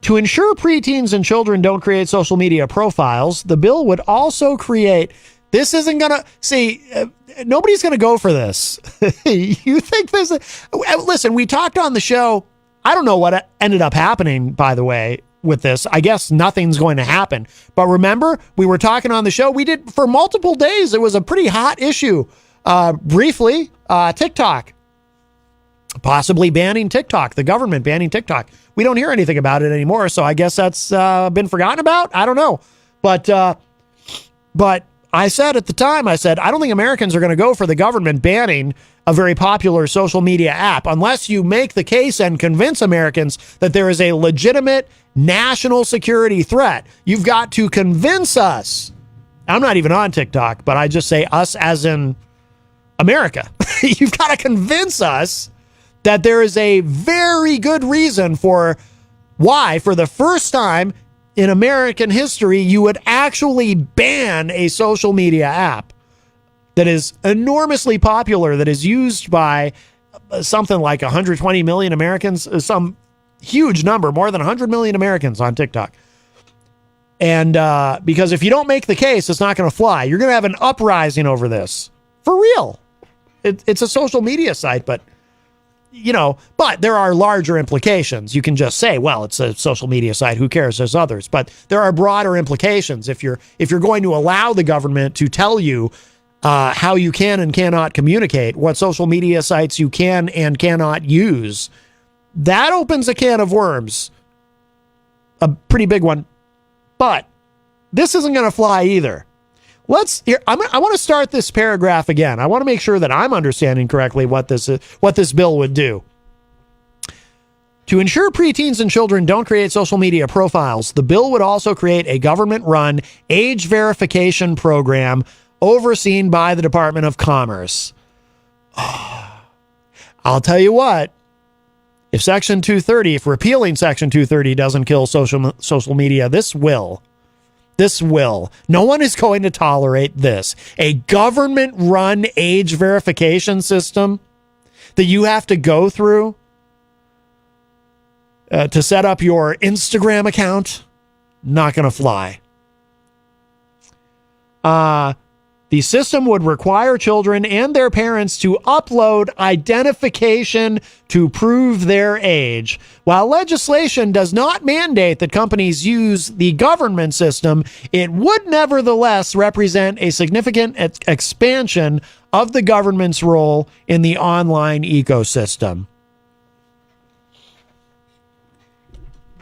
Speaker 2: to ensure preteens and children don't create social media profiles, the bill would also create. This isn't going to see. Nobody's going to go for this. You think this? Listen, we talked on the show. I don't know what ended up happening, by the way, with this. I guess nothing's going to happen. But remember, we were talking on the show. We did for multiple days. It was a pretty hot issue. Briefly, TikTok. Possibly banning TikTok, the government banning TikTok. We don't hear anything about it anymore, so I guess that's been forgotten about. I don't know. But I said at the time, I don't think Americans are going to go for the government banning a very popular social media app unless you make the case and convince Americans that there is a legitimate national security threat. You've got to convince us. I'm not even on TikTok, but I just say us as in America. You've got to convince us that there is a very good reason for why, for the first time in American history, you would actually ban a social media app that is enormously popular, that is used by something like 120 million Americans, some huge number, more than 100 million Americans on TikTok. And because if you don't make the case, it's not going to fly. You're going to have an uprising over this. For real. It's a social media site, but but there are larger implications. You can just say, well, it's a social media site. Who cares? There's others. But there are broader implications. If you're going to allow the government to tell you how you can and cannot communicate, what social media sites you can and cannot use, that opens a can of worms. A pretty big one. But this isn't going to fly either. I want to start this paragraph again. I want to make sure that I'm understanding correctly what this bill would do. To ensure preteens and children don't create social media profiles, the bill would also create a government-run age verification program overseen by the Department of Commerce. I'll tell you what. If repealing Section 230 doesn't kill social media, this will. This will. No one is going to tolerate this. A government-run age verification system that you have to go through to set up your Instagram account, not going to fly. The system would require children and their parents to upload identification to prove their age. While legislation does not mandate that companies use the government system, it would nevertheless represent a significant expansion of the government's role in the online ecosystem.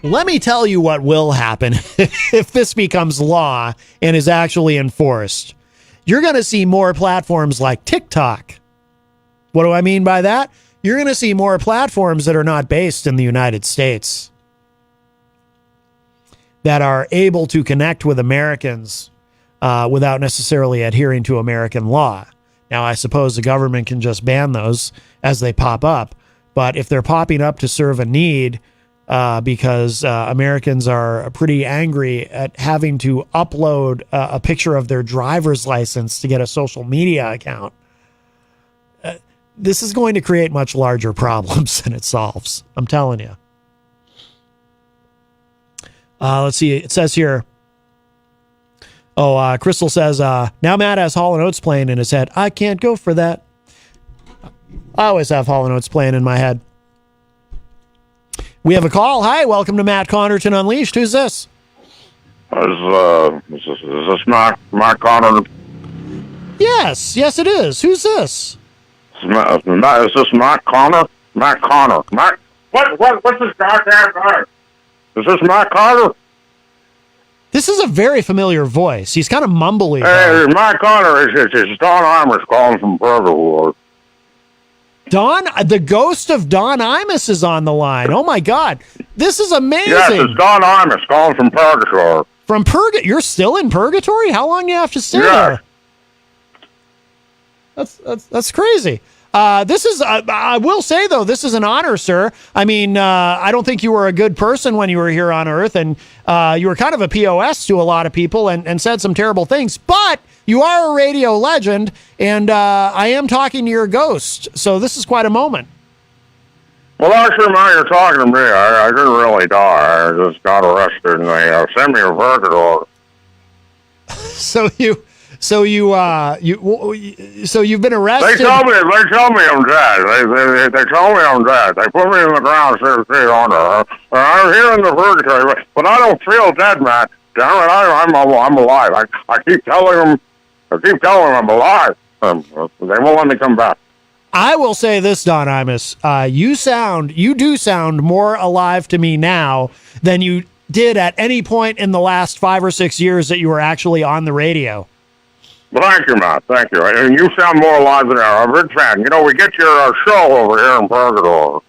Speaker 2: Let me tell you what will happen if this becomes law and is actually enforced. You're going to see more platforms like TikTok. What do I mean by that? You're going to see more platforms that are not based in the United States, that are able to connect with Americans without necessarily adhering to American law. Now, I suppose the government can just ban those as they pop up, but if they're popping up to serve a need, because Americans are pretty angry at having to upload a picture of their driver's license to get a social media account. This is going to create much larger problems than it solves. I'm telling you. Let's see. It says here. Crystal says, now Matt has Hall & Oates playing in his head. I can't go for that. I always have Hall & Oates playing in my head. We have a call. Hi, welcome to Matt Connarton Unleashed. Who's this?
Speaker 10: Is this Matt Connarton?
Speaker 2: Yes, it is. Who's this?
Speaker 10: Is this Matt Connor? Matt Connor. What's this goddamn guy? Is this Matt Connor?
Speaker 2: This is a very familiar voice. He's kind of mumbly.
Speaker 10: Hey, Matt Connor. It's Don Imus calling from Purgatory.
Speaker 2: Don, the ghost of Don Imus is on the line. Oh my God, this is amazing.
Speaker 10: Yes, it's Don Imus calling from Purgatory.
Speaker 2: From You're still in Purgatory? How long do you have to stay there? That's crazy. This is, I will say though, this is an honor, sir. I mean, I don't think you were a good person when you were here on Earth, and you were kind of a POS to a lot of people and said some terrible things, but you are a radio legend, and I am talking to your ghost, so this is quite a moment.
Speaker 10: Well, actually, man, you're talking to me. I didn't really die. I just got arrested, and they sent me to Purgatory.
Speaker 2: So you've been arrested.
Speaker 10: They tell me I'm dead. They told me I'm dead. They put me in the ground 6 feet under. I'm here in the Purgatory, but I don't feel dead, man. Damn it, I'm alive. I keep telling them I'm alive. They won't let me come back.
Speaker 2: I will say this, Don Imus. You do sound more alive to me now than you did at any point in the last 5 or 6 years that you were actually on the radio.
Speaker 10: Well, thank you, Matt. Thank you. And you sound more alive than ever. I'm a big fan. You know, we get your show over here in Purgatory.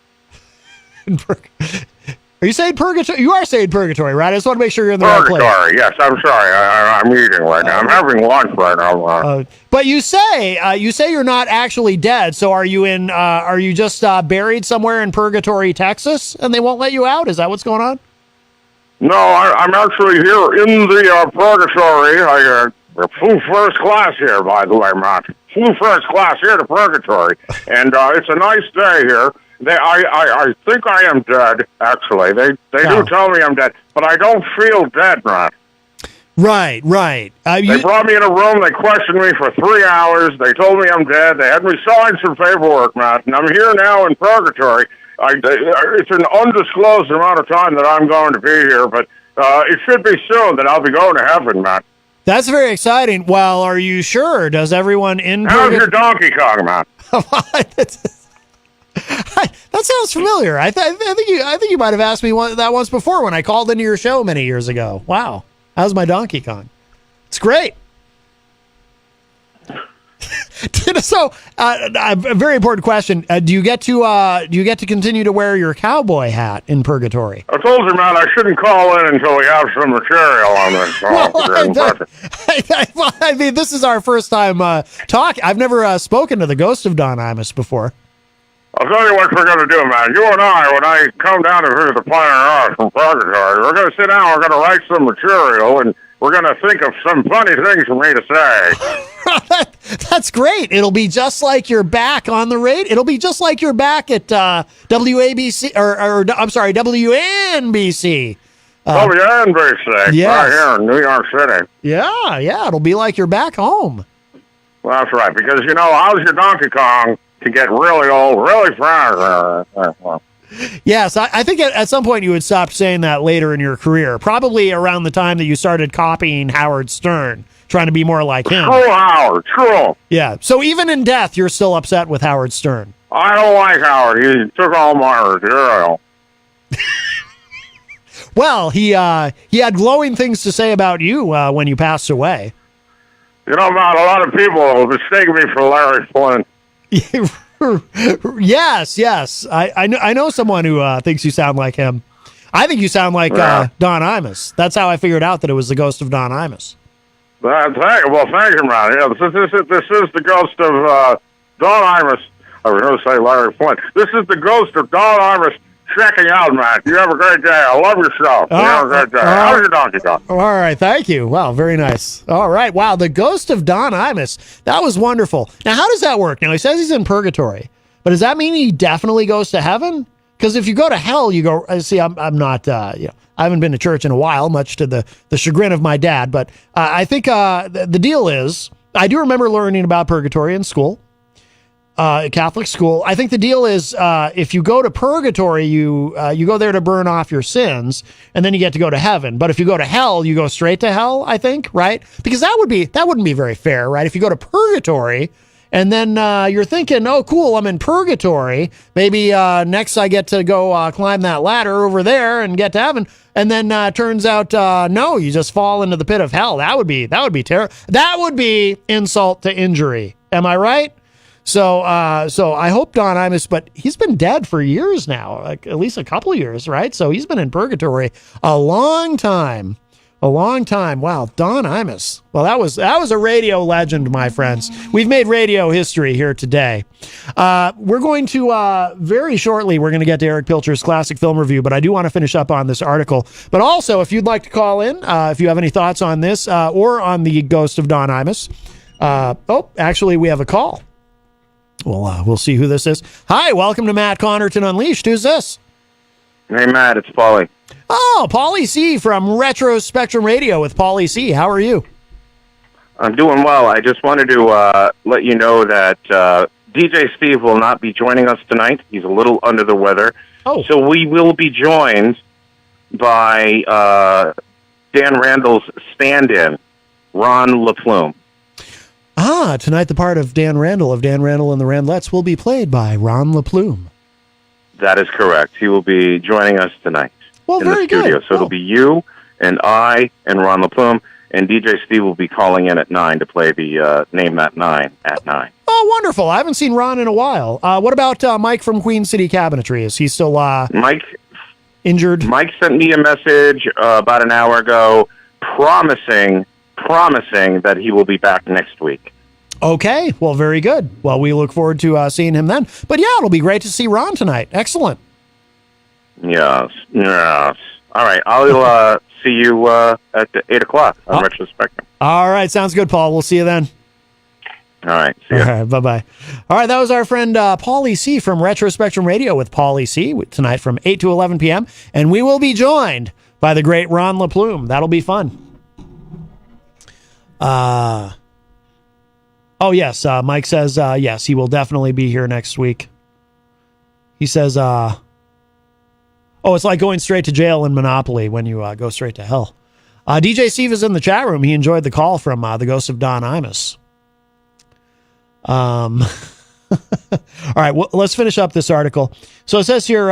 Speaker 2: Are you saying Purgatory? You are saying Purgatory, right? I just want to make sure you're in the right place.
Speaker 10: Purgatory, yes. I'm sorry. I'm eating right now. I'm having lunch right now.
Speaker 2: But you say you're not actually dead. So are you in? Are you just buried somewhere in Purgatory, Texas, and they won't let you out? Is that what's going on?
Speaker 10: No, I'm actually here in the Purgatory. Flew first class here, by the way, Matt. Flew first class here to Purgatory, and it's a nice day here. I think I am dead. Actually, they do tell me I'm dead, but I don't feel dead, Matt.
Speaker 2: Right.
Speaker 10: They brought me in a room. They questioned me for 3 hours. They told me I'm dead. They had me sign some paperwork, Matt, and I'm here now in Purgatory. It's an undisclosed amount of time that I'm going to be here, but it should be soon that I'll be going to heaven, Matt.
Speaker 2: That's very exciting. Well, are you sure? Does everyone in
Speaker 10: How's your Donkey Kong, Matt?
Speaker 2: That sounds familiar. I think you might have asked me that once before when I called into your show many years ago. Wow. How's my Donkey Kong? It's great. So, a very important question: do you get to continue to wear your cowboy hat in Purgatory?
Speaker 10: I told you, man, I shouldn't call in until we have some material on this.
Speaker 2: I mean, this is our first time talking. I've never spoken to the ghost of Don Imus before.
Speaker 10: I'll tell you what we're going to do, man. You and I, when I come down to visit the Pioneer from Purgatory, we're going to sit down, we're going to write some material, and we're going to think of some funny things for me to say.
Speaker 2: That's great. It'll be just like you're back on the radio. It'll be just like you're back at WABC, or I'm sorry, WNBC.
Speaker 10: WNBC,
Speaker 2: yes.
Speaker 10: Right here in New York City.
Speaker 2: Yeah, it'll be like you're back home.
Speaker 10: Well, that's right, because, how's your Donkey Kong can get really old, really fast.
Speaker 2: Yes, I think at some point you would stop saying that later in your career, probably around the time that you started copying Howard Stern, trying to be more like him.
Speaker 10: True, Howard, true.
Speaker 2: Yeah, so even in death, you're still upset with Howard Stern.
Speaker 10: I don't like Howard. He took all my material.
Speaker 2: Well, he had glowing things to say about you when you passed away.
Speaker 10: Matt, a lot of people mistake me for Larry Flynn.
Speaker 2: Yes. I know someone who thinks you sound like him. I think you sound like Don Imus. That's how I figured out that it was the ghost of Don Imus.
Speaker 10: Thank you, man. Yeah, this is the ghost of Don Imus. I was going to say Larry Flynn. This is the ghost of Don Imus checking out, man. You have a great day. I love your show. You have a great day. How's your Donkey Kong?
Speaker 2: All right, thank you. Wow, very nice. All right, wow, the ghost of Don Imus. That was wonderful. Now, how does that work? Now, he says he's in purgatory, but does that mean he definitely goes to heaven? Because if you go to hell, you go. See, I'm not. I haven't been to church in a while, much to the chagrin of my dad. But I think the deal is, I do remember learning about purgatory in school. Catholic school. I think the deal is if you go to purgatory, you go there to burn off your sins, and then you get to go to heaven. But if you go to hell, you go straight to hell. I think, right? Because that wouldn't be very fair, right? If you go to purgatory, and then you're thinking, oh, cool, I'm in purgatory. Maybe next I get to go climb that ladder over there and get to heaven. And then turns out, no, you just fall into the pit of hell. That would be terrible. That would be insult to injury. Am I right? So I hope Don Imus, but he's been dead for years now, like at least a couple of years, right? So he's been in purgatory a long time. Wow, Don Imus. Well, that was a radio legend, my friends. We've made radio history here today. We're going to very shortly. We're going to get to Erich Pilcher's classic film review, but I do want to finish up on this article. But also, if you'd like to call in, if you have any thoughts on this or on the ghost of Don Imus. Actually, we have a call. Well, we'll see who this is. Hi, welcome to Matt Connarton Unleashed. Who's this?
Speaker 11: Hey, Matt, it's Pauly.
Speaker 2: Oh, Pauly C from Retro Spectrum Radio with Pauly C. How are you?
Speaker 11: I'm doing well. I just wanted to let you know that DJ Steve will not be joining us tonight. He's a little under the weather.
Speaker 2: Oh.
Speaker 11: So we will be joined by Dan Randall's stand-in, Ron LaPlume.
Speaker 2: Tonight the part of Dan Randall and the Randlettes will be played by Ron LaPlume.
Speaker 11: That is correct. He will be joining us tonight in the studio.
Speaker 2: Good.
Speaker 11: So it'll be you and I and Ron LaPlume, and DJ Steve will be calling in at 9 to play the Name That 9 at 9.
Speaker 2: Oh, wonderful. I haven't seen Ron in a while. What about Mike from Queen City Cabinetry? Is he still
Speaker 11: Mike
Speaker 2: injured?
Speaker 11: Mike sent me a message about an hour ago promising that he will be back next week.
Speaker 2: Okay, well, very good. Well, we look forward to seeing him then. But yeah, it'll be great to see Ron tonight. Excellent.
Speaker 11: Yes. All right, I'll see you at 8 o'clock on Retro Spectrum.
Speaker 2: All right. Sounds good, Paul. We'll see you then.
Speaker 11: All right. See ya.
Speaker 2: All right. Bye-bye. All right. That was our friend Pauly C. from Retro Spectrum Radio with Pauly C. tonight from 8 to 11 p.m. And we will be joined by the great Ron LaPlume. That'll be fun. Oh, yes. Mike says, yes, he will definitely be here next week. He says, it's like going straight to jail in Monopoly when you go straight to hell. DJ Steve is in the chat room. He enjoyed the call from the ghost of Don Imus. All right, well, let's finish up this article. So it says here,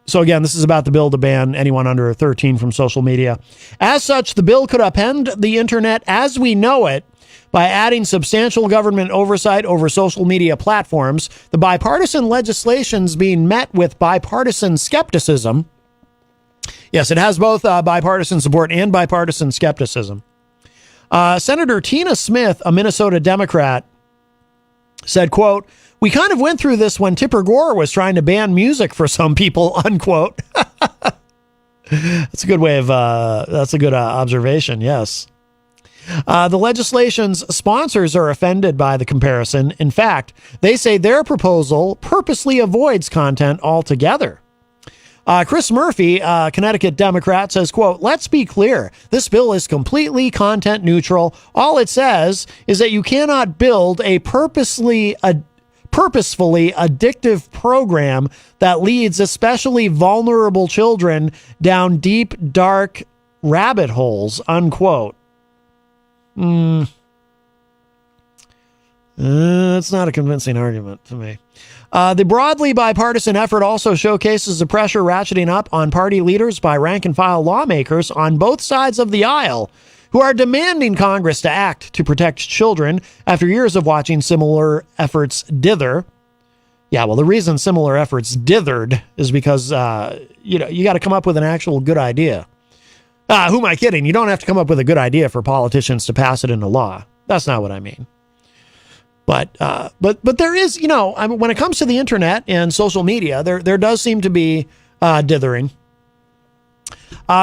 Speaker 2: so again, this is about the bill to ban anyone under 13 from social media. As such, the bill could upend the internet as we know it by adding substantial government oversight over social media platforms. The bipartisan legislation's being met with bipartisan skepticism. Yes, it has both bipartisan support and bipartisan skepticism. Senator Tina Smith, a Minnesota Democrat, said, quote, "We kind of went through this when Tipper Gore was trying to ban music for some people," unquote. That's a good way of, that's a good observation, yes. The legislation's sponsors are offended by the comparison. In fact, they say their proposal purposely avoids content altogether. Chris Murphy, Connecticut Democrat, says, quote, "Let's be clear. This bill is completely content neutral. All it says is that you cannot build a purposefully addictive program that leads especially vulnerable children down deep, dark rabbit holes," unquote. That's not a convincing argument to me. The broadly bipartisan effort also showcases the pressure ratcheting up on party leaders by rank-and-file lawmakers on both sides of the aisle who are demanding Congress to act to protect children after years of watching similar efforts dither. Yeah, well, the reason similar efforts dithered is because, you got to come up with an actual good idea. Who am I kidding? You don't have to come up with a good idea for politicians to pass it into law. That's not what I mean. But there is, when it comes to the internet and social media, there does seem to be dithering.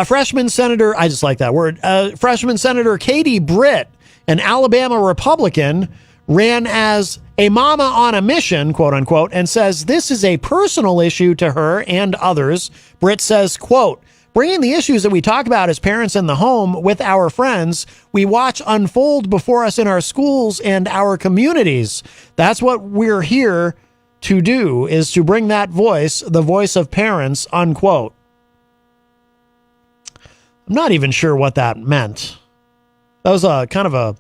Speaker 2: Freshman Senator, I just like that word. Freshman Senator Katie Britt, an Alabama Republican, ran as a mama on a mission, quote unquote, and says this is a personal issue to her and others. Britt says, quote, "Bringing the issues that we talk about as parents in the home with our friends, we watch unfold before us in our schools and our communities. That's what we're here to do, is to bring that voice, the voice of parents," unquote. I'm not even sure what that meant. That was a kind of a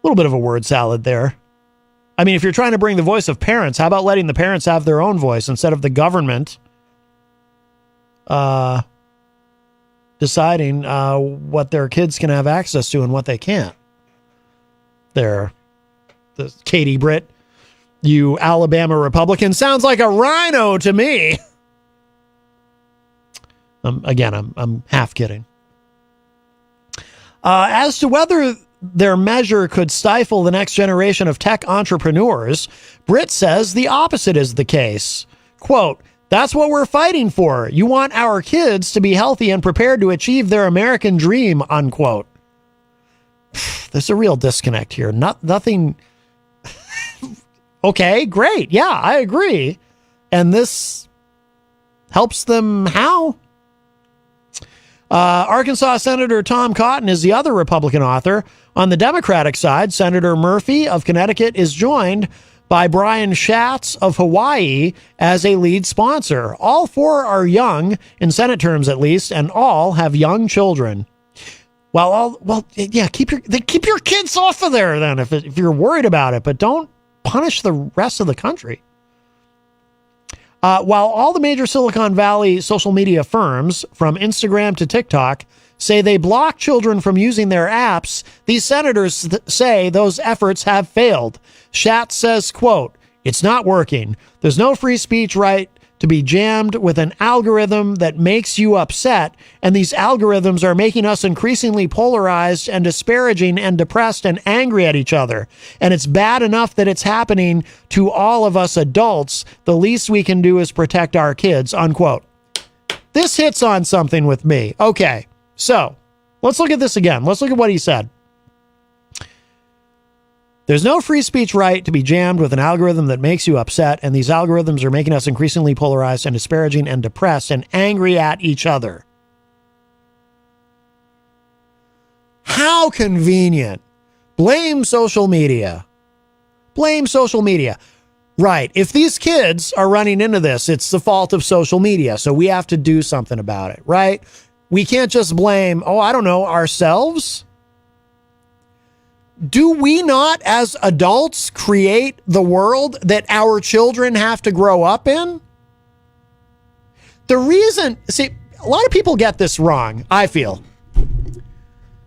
Speaker 2: little bit of a word salad there. I mean, if you're trying to bring the voice of parents, how about letting the parents have their own voice instead of the government deciding what their kids can have access to and what they can't? The Katie Britt, you Alabama Republican, sounds like a rhino to me. Again, I'm half kidding. As to whether their measure could stifle the next generation of tech entrepreneurs, Britt says the opposite is the case. Quote, "That's what we're fighting for. You want our kids to be healthy and prepared to achieve their American dream," unquote. There's a real disconnect here. Nothing. Okay, great. Yeah, I agree. And this helps them how? Arkansas Senator Tom Cotton is the other Republican author. On the Democratic side, Senator Murphy of Connecticut is joined by Brian Schatz of Hawaii as a lead sponsor. All four are young, in Senate terms at least, and all have young children. Keep your kids off of there then if you're worried about it, but don't punish the rest of the country. While all the major Silicon Valley social media firms, from Instagram to TikTok, say they block children from using their apps, these senators say those efforts have failed. Schatz says, quote, "It's not working. There's no free speech right to be jammed with an algorithm that makes you upset, and these algorithms are making us increasingly polarized and disparaging and depressed and angry at each other. And it's bad enough that it's happening to all of us adults. The least we can do is protect our kids," unquote. This hits on something with me. Okay, so Let's look at this again. Let's look at what he said. There's no free speech right to be jammed with an algorithm that makes you upset, and these algorithms are making us increasingly polarized and disparaging and depressed and angry at each other. How convenient. Blame social media. Blame social media. Right. If these kids are running into this, it's the fault of social media, so we have to do something about it, right? We can't just blame, ourselves. Do we not, as adults, create the world that our children have to grow up in? A lot of people get this wrong, I feel.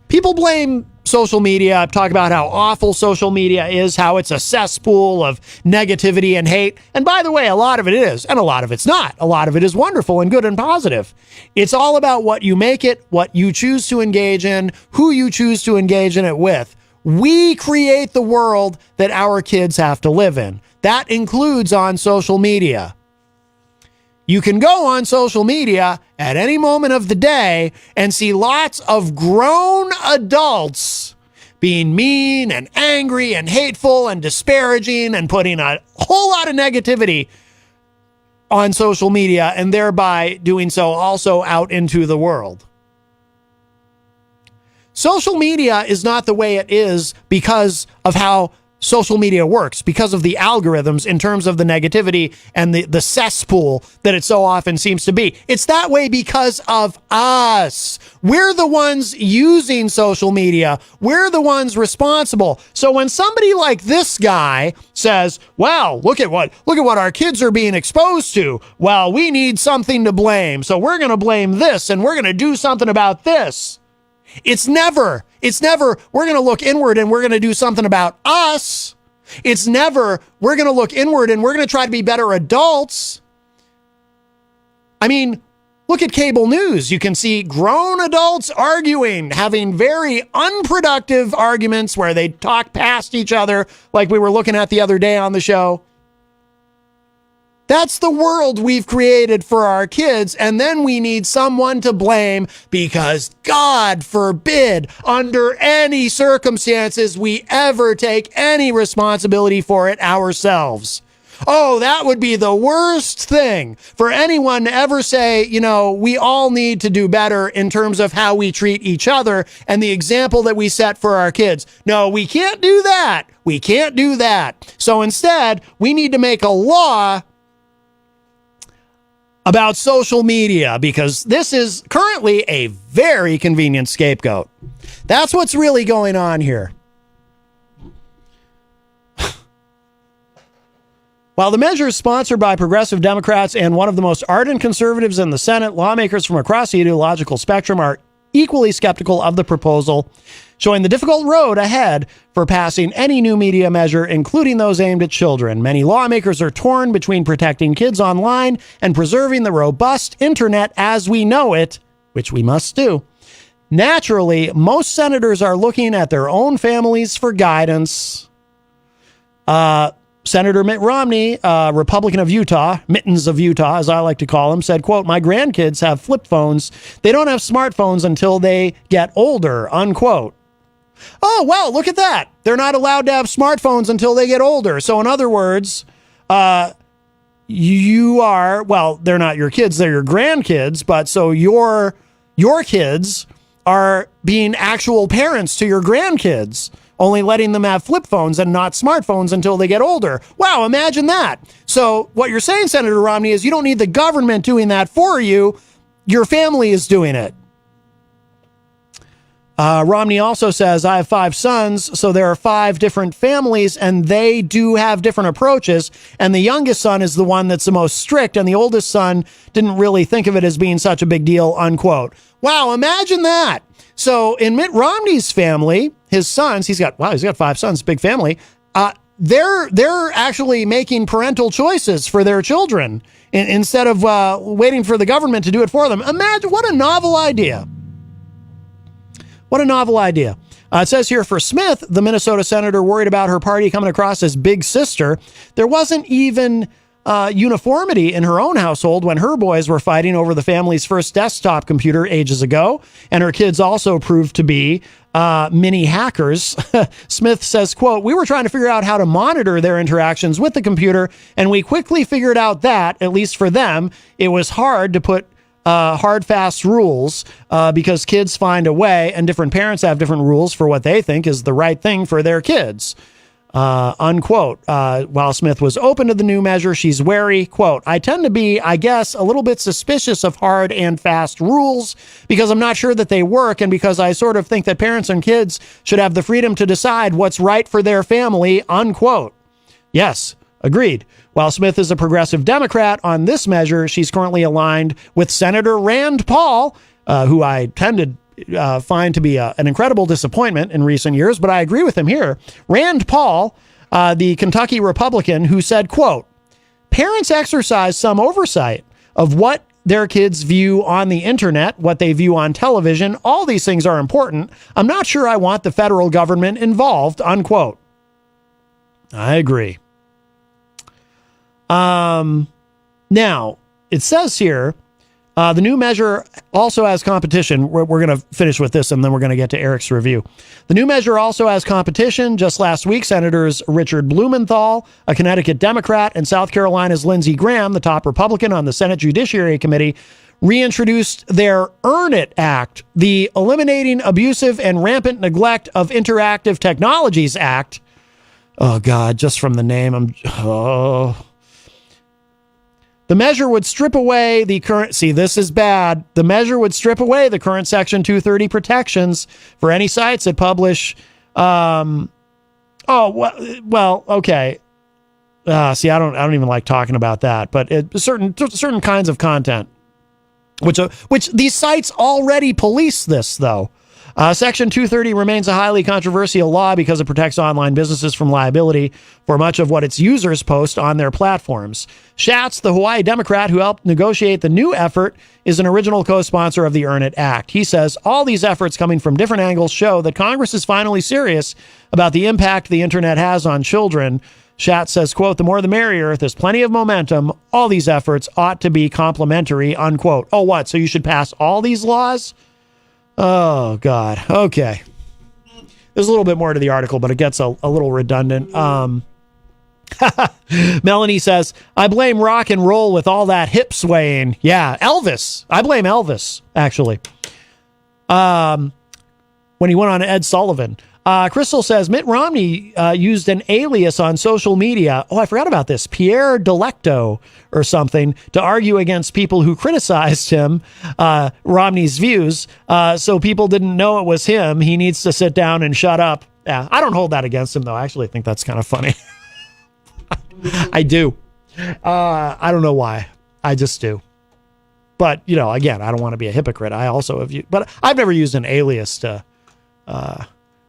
Speaker 2: People blame social media, talk about how awful social media is, how it's a cesspool of negativity and hate. And by the way, a lot of it is, and a lot of it's not. A lot of it is wonderful and good and positive. It's all about what you make it, what you choose to engage in, who you choose to engage in it with. We create the world that our kids have to live in. That includes on social media. You can go on social media at any moment of the day and see lots of grown adults being mean and angry and hateful and disparaging and putting a whole lot of negativity on social media, and thereby doing so also out into the world. Social media is not the way it is because of how social media works, because of the algorithms in terms of the negativity and the cesspool that it so often seems to be. It's that way because of us. We're the ones using social media. We're the ones responsible. So when somebody like this guy says, well, look at what our kids are being exposed to. Well, we need something to blame. So we're going to blame this and we're going to do something about this. It's never, we're going to look inward and we're going to do something about us. It's never, we're going to look inward and we're going to try to be better adults. I mean, look at cable news. You can see grown adults arguing, having very unproductive arguments where they talk past each other, like we were looking at the other day on the show. That's the world we've created for our kids, and then we need someone to blame because, God forbid, under any circumstances, we ever take any responsibility for it ourselves. Oh, that would be the worst thing for anyone to ever say, we all need to do better in terms of how we treat each other and the example that we set for our kids. No, we can't do that. We can't do that. So instead, we need to make a law about social media, because this is currently a very convenient scapegoat. That's what's really going on here. While the measure is sponsored by progressive Democrats and one of the most ardent conservatives in the Senate, lawmakers from across the ideological spectrum are equally skeptical of the proposal, showing the difficult road ahead for passing any new media measure, including those aimed at children. Many lawmakers are torn between protecting kids online and preserving the robust internet as we know it, which we must do. Naturally, most senators are looking at their own families for guidance. Senator Mitt Romney, Republican of Utah, Mittens of Utah, as I like to call him, said, quote, "My grandkids have flip phones. They don't have smartphones until they get older," unquote. Oh, well, look at that. They're not allowed to have smartphones until they get older. So in other words, you are, well, they're not your kids, they're your grandkids, but so your kids are being actual parents to your grandkids, only letting them have flip phones and not smartphones until they get older. Wow, imagine that. So what you're saying, Senator Romney, is you don't need the government doing that for you. Your family is doing it. Romney also says, I have 5 sons, so there are 5 different families, and they do have different approaches. And the youngest son is the one that's the most strict, and the oldest son didn't really think of it as being such a big deal, unquote. Wow, imagine that. So in Mitt Romney's family, his sons, he's got 5 sons, big family. They're actually making parental choices for their children instead of waiting for the government to do it for them. Imagine, what a novel idea. What a novel idea. It says here, for Smith, the Minnesota senator worried about her party coming across as big sister, there wasn't even uniformity in her own household when her boys were fighting over the family's first desktop computer ages ago, and her kids also proved to be mini hackers. Smith says, quote, "We were trying to figure out how to monitor their interactions with the computer, and we quickly figured out that, at least for them, it was hard to put hard, fast rules because kids find a way, and different parents have different rules for what they think is the right thing for their kids." Unquote. While Smith was open to the new measure, she's wary. Quote, "I tend to be, I guess, a little bit suspicious of hard and fast rules because I'm not sure that they work, and because I sort of think that parents and kids should have the freedom to decide what's right for their family." Unquote. Yes, agreed. While Smith is a progressive Democrat on this measure, she's currently aligned with Senator Rand Paul, who I tend to find to be an incredible disappointment in recent years, but I agree with him here. Rand Paul, the Kentucky Republican, who said, quote, "Parents exercise some oversight of what their kids view on the internet, what they view on television. All these things are important. I'm not sure I want the federal government involved," unquote. I agree. Now, it says here, the new measure also has competition. We're going to finish with this, and then we're going to get to Erich's review. The new measure also has competition. Just last week, Senators Richard Blumenthal, a Connecticut Democrat, and South Carolina's Lindsey Graham, the top Republican on the Senate Judiciary Committee, reintroduced their Earn It Act, the Eliminating Abusive and Rampant Neglect of Interactive Technologies Act. Oh, God, just from the name, The measure would strip away the current... See, this is bad. The measure would strip away the current Section 230 protections for any sites that publish... okay. See, I don't even like talking about that, but certain kinds of content, which these sites already police this, though. Section 230 remains a highly controversial law because it protects online businesses from liability for much of what its users post on their platforms. Schatz, the Hawaii Democrat who helped negotiate the new effort, is an original co-sponsor of the Earn It Act. He says, "All these efforts coming from different angles show that Congress is finally serious about the impact the internet has on children." Schatz says, quote, "The more the merrier. There's plenty of momentum. All these efforts ought to be complementary," unquote. Oh, what? So you should pass all these laws? Oh, God. Okay. There's a little bit more to the article, but it gets a little redundant. Melanie says, "I blame rock and roll with all that hip swaying." Yeah, Elvis. I blame Elvis, actually. When he went on Ed Sullivan. Crystal says, "Mitt Romney used an alias on social media." Oh, I forgot about this. Pierre Delecto or something, to argue against people who criticized him, Romney's views. So people didn't know it was him. He needs to sit down and shut up. Yeah, I don't hold that against him, though. I actually think that's kind of funny. I do. I don't know why. I just do. But, again, I don't want to be a hypocrite. I also have used, but I've never used an alias to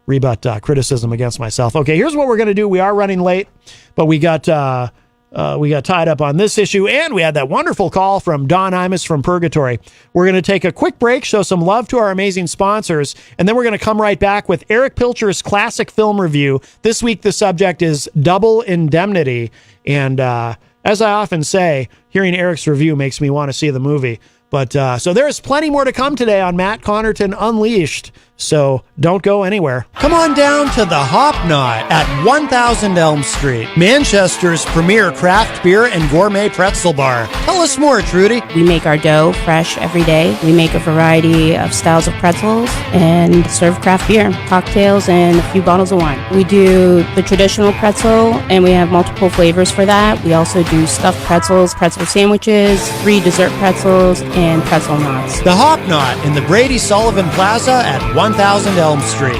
Speaker 2: rebut criticism against myself. Okay, here's what we're going to do. We are running late, but we got tied up on this issue, and we had that wonderful call from Don Imus from Purgatory. We're going to take a quick break, show some love to our amazing sponsors, and then we're going to come right back with Erich Pilcher's classic film review. This week, the subject is Double Indemnity, and as I often say, hearing Erich's review makes me want to see the movie. But so there's plenty more to come today on Matt Connarton Unleashed. So don't go anywhere. Come on down to the Hop Knot at 1000 Elm Street, Manchester's premier craft beer and gourmet pretzel bar. Tell us more, Trudy.
Speaker 3: We make our dough fresh every day. We make a variety of styles of pretzels and serve craft beer, cocktails, and a few bottles of wine. We do the traditional pretzel, and we have multiple flavors for that. We also do stuffed pretzels, pretzel sandwiches, 3 dessert pretzels, and pretzel knots.
Speaker 2: The Hop Knot in the Brady Sullivan Plaza at 1000 Elm Street.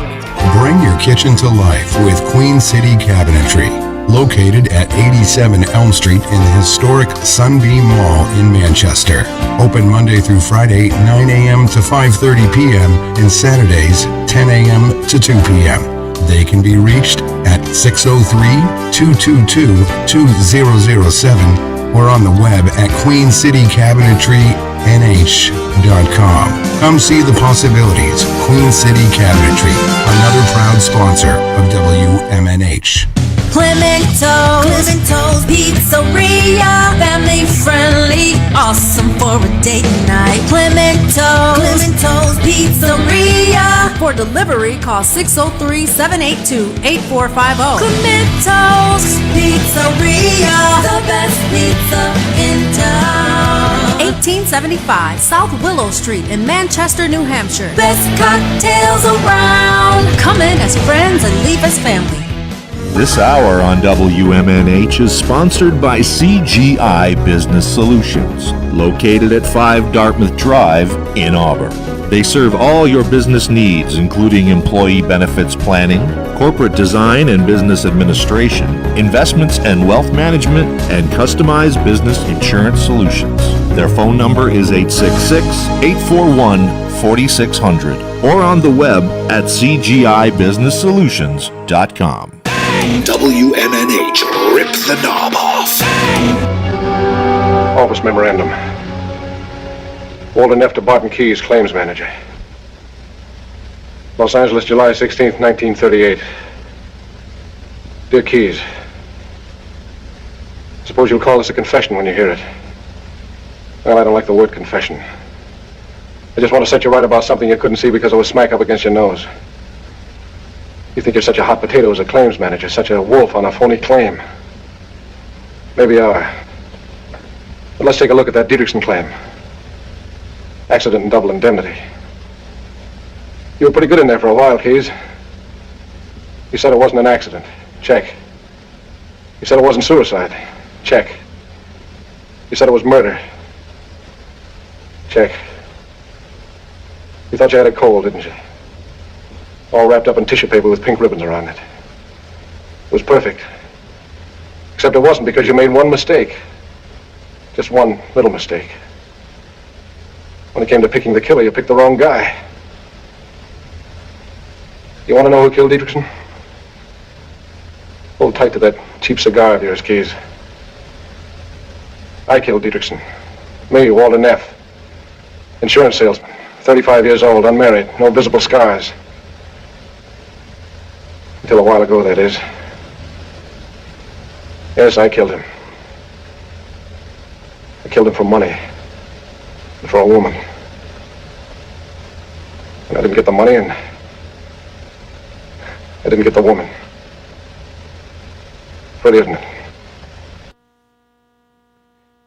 Speaker 1: Bring your kitchen to life with Queen City Cabinetry, located at 87 Elm Street in the historic Sunbeam Mall in Manchester. Open Monday through Friday, 9 a.m. to 5:30 p.m. and Saturdays, 10 a.m. to 2 p.m. They can be reached at 603-222-2007 or on the web at queencitycabinetrynh.com. Come see the possibilities. Queen City Cabinetry, another proud sponsor of WMNH.
Speaker 4: Clemento's Pizzeria. Family friendly, awesome for a date night. Clemento's Pizzeria. For delivery, call 603-782-8450. Clemento's Pizzeria. The best pizza in town. 1875 South Willow Street in Manchester, New Hampshire. Best cocktails around. Come in as friends and leave as family.
Speaker 12: This hour on WMNH is sponsored by CGI Business Solutions, located at 5 Dartmouth Drive in Auburn. They serve all your business needs, including employee benefits planning, corporate design and business administration, investments and wealth management, and customized business insurance solutions. Their phone number is 866-841-4600 or on the web at cgibusinesssolutions.com.
Speaker 13: WMNH, rip the knob off.
Speaker 14: Office memorandum. Walter Neff to Barton Keyes, claims manager. Los Angeles, July 16th, 1938. Dear Keyes, suppose you'll call this a confession when you hear it. Well, I don't like the word confession. I just want to set you right about something you couldn't see because it was smack up against your nose. You think you're such a hot potato as a claims manager, such a wolf on a phony claim. Maybe you are. But let's take a look at that Dietrichson claim. Accident and double indemnity. You were pretty good in there for a while, Keyes. You said it wasn't an accident. Check. You said it wasn't suicide. Check. You said it was murder. Check. You thought you had a cold, didn't you? All wrapped up in tissue paper with pink ribbons around it. It was perfect. Except it wasn't because you made one mistake. Just one little mistake. When it came to picking the killer, you picked the wrong guy. You want to know who killed Dietrichson? Hold tight to that cheap cigar of yours, Keyes. I killed Dietrichson. Me, Walter Neff. Insurance salesman. 35 years old, unmarried, no visible scars. Until a while ago, that is. Yes, I killed him. I killed him for money. And for a woman. And I didn't get the money, and I didn't get the woman. Pretty, isn't it?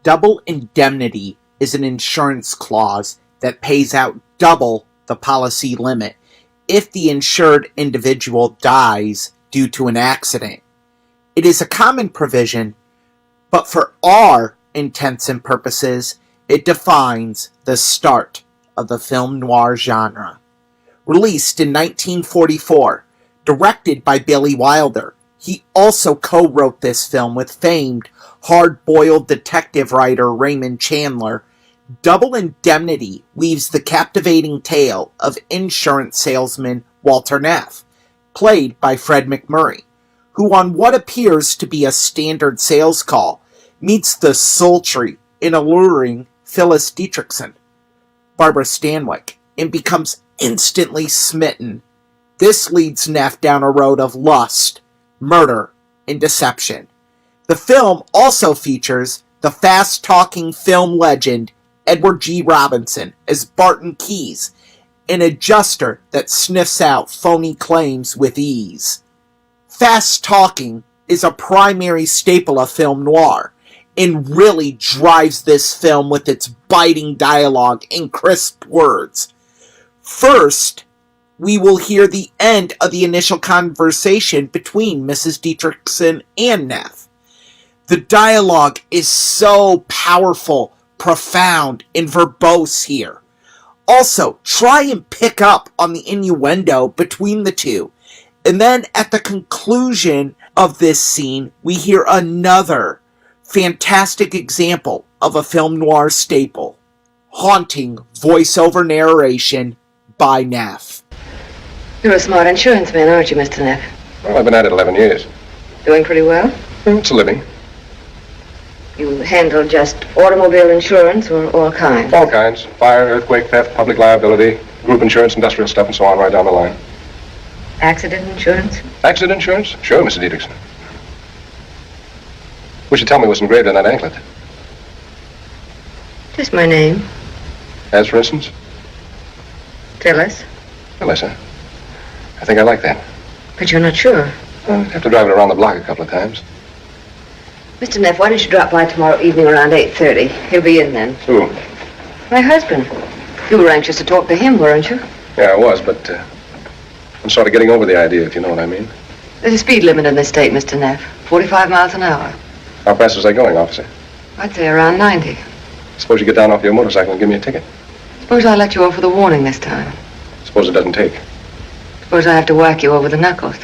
Speaker 15: Double indemnity is an insurance clause that pays out double the policy limit if the insured individual dies due to an accident. It is a common provision, but for our intents and purposes, it defines the start of the film noir genre. Released in 1944, directed by Billy Wilder, he also co-wrote this film with famed hard-boiled detective writer Raymond Chandler. Double Indemnity weaves the captivating tale of insurance salesman Walter Neff, played by Fred McMurray, who on what appears to be a standard sales call, meets the sultry and alluring Phyllis Dietrichson, Barbara Stanwyck, and becomes instantly smitten. This leads Neff down a road of lust, murder, and deception. The film also features the fast-talking film legend Edward G. Robinson as Barton Keyes, an adjuster that sniffs out phony claims with ease. Fast talking is a primary staple of film noir, and really drives this film with its biting dialogue and crisp words. First, we will hear the end of the initial conversation between Mrs. Dietrichson and Neff. The dialogue is so powerful, profound, and verbose here. Also, try and pick up on the innuendo between the two. And then at the conclusion of this scene, we hear another fantastic example of a film noir staple. Haunting voiceover narration by Neff.
Speaker 16: You're a smart insurance man, aren't you, Mr. Neff?
Speaker 14: Well, I've been at it 11 years.
Speaker 16: Doing pretty well?
Speaker 14: It's a living.
Speaker 16: You handle just automobile insurance or all kinds?
Speaker 14: All kinds. Fire, earthquake, theft, public liability, group insurance, industrial stuff, and so on right down the line.
Speaker 16: Accident insurance?
Speaker 14: Accident insurance? Sure, Mrs. Dietrichson. Wish you'd tell me what's engraved on that anklet.
Speaker 16: Just my name.
Speaker 14: As, for instance?
Speaker 16: Phyllis.
Speaker 14: Phyllis, huh? I think I like that.
Speaker 16: But you're not sure.
Speaker 14: I'd have to drive it around the block a couple of times.
Speaker 16: Mr. Neff, why don't you drop by tomorrow evening around 8:30? He'll be in then.
Speaker 14: Who?
Speaker 16: My husband. You were anxious to talk to him, weren't you?
Speaker 14: Yeah, I was, but I'm sort of getting over the idea, if you know what I mean.
Speaker 16: There's a speed limit in this state, Mr. Neff. 45 miles an hour.
Speaker 14: How fast was I going, officer?
Speaker 16: I'd say around 90.
Speaker 14: Suppose you get down off your motorcycle and give me a ticket.
Speaker 16: Suppose I let you off with a warning this time.
Speaker 14: Suppose it doesn't take.
Speaker 16: Suppose I have to whack you over the knuckles.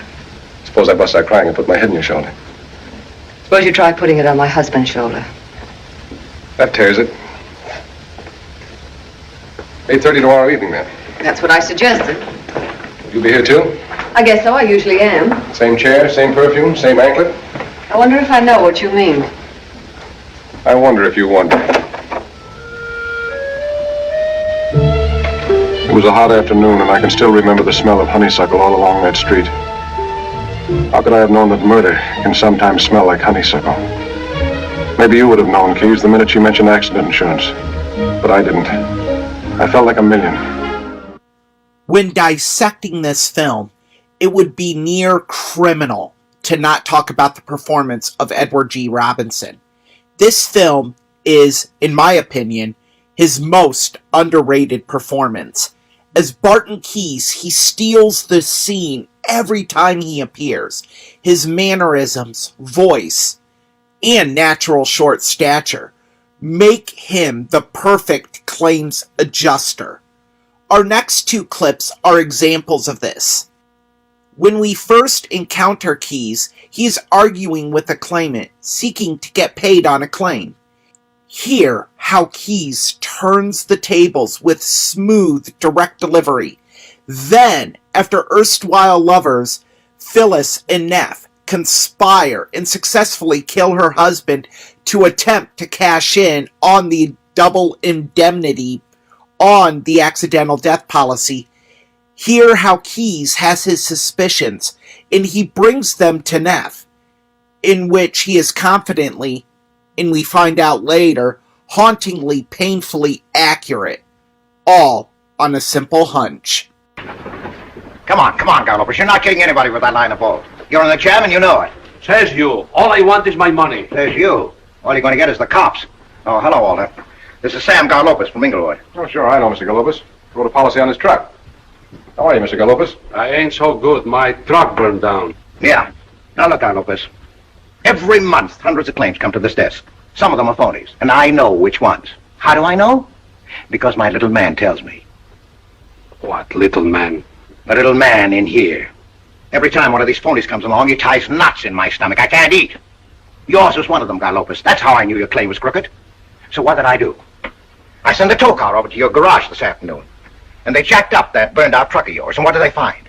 Speaker 14: Suppose I bust out crying and put my head in your shoulder.
Speaker 16: Suppose you try putting it on my husband's shoulder.
Speaker 14: That tears it. 8:30 tomorrow evening, then.
Speaker 16: That's what I suggested.
Speaker 14: You'll be here, too?
Speaker 16: I guess so. I usually am.
Speaker 14: Same chair, same perfume, same anklet?
Speaker 16: I wonder if I know what you mean.
Speaker 14: I wonder if you wonder. It was a hot afternoon, and I can still remember the smell of honeysuckle all along that street. How could I have known that murder can sometimes smell like honeysuckle? Maybe you would have known, Keys, the minute you mentioned accident insurance. But I didn't. I felt like a million.
Speaker 15: When dissecting this film, it would be near criminal to not talk about the performance of Edward G. Robinson. This film is, in my opinion, his most underrated performance. As Barton Keyes, he steals the scene every time he appears. His mannerisms, voice, and natural short stature make him the perfect claims adjuster. Our next two clips are examples of this. When we first encounter Keyes, he's arguing with a claimant, seeking to get paid on a claim. Hear how Keyes turns the tables with smooth, direct delivery. Then, after erstwhile lovers, Phyllis and Neff conspire and successfully kill her husband to attempt to cash in on the double indemnity on the accidental death policy. Hear how Keyes has his suspicions, and he brings them to Neff, in which he is confidently, and we find out later, hauntingly, painfully accurate, all on a simple hunch.
Speaker 17: Come on, Gallopers. You're not kidding anybody with that line of bull. You're in the jam and you know it.
Speaker 18: Says you. All I want is my money.
Speaker 17: Says you. All you're going to get is the cops. Oh, hello, Walter. This is Sam Garlopez from Inglewood.
Speaker 14: Oh, sure, I know Mr. Galopez. Wrote a policy on his truck. How are you, Mr. Galopez?
Speaker 18: I ain't so good. My truck burned down.
Speaker 17: Yeah. Now look, Garlopez. Every month, hundreds of claims come to this desk. Some of them are phonies, and I know which ones. How do I know? Because my little man tells me.
Speaker 18: What little man?
Speaker 17: The little man in here. Every time one of these phonies comes along, he ties knots in my stomach. I can't eat. Yours was one of them, Garlopez. That's how I knew your claim was crooked. So what did I do? I sent a tow car over to your garage this afternoon. And they jacked up that burned-out truck of yours. And what did they find?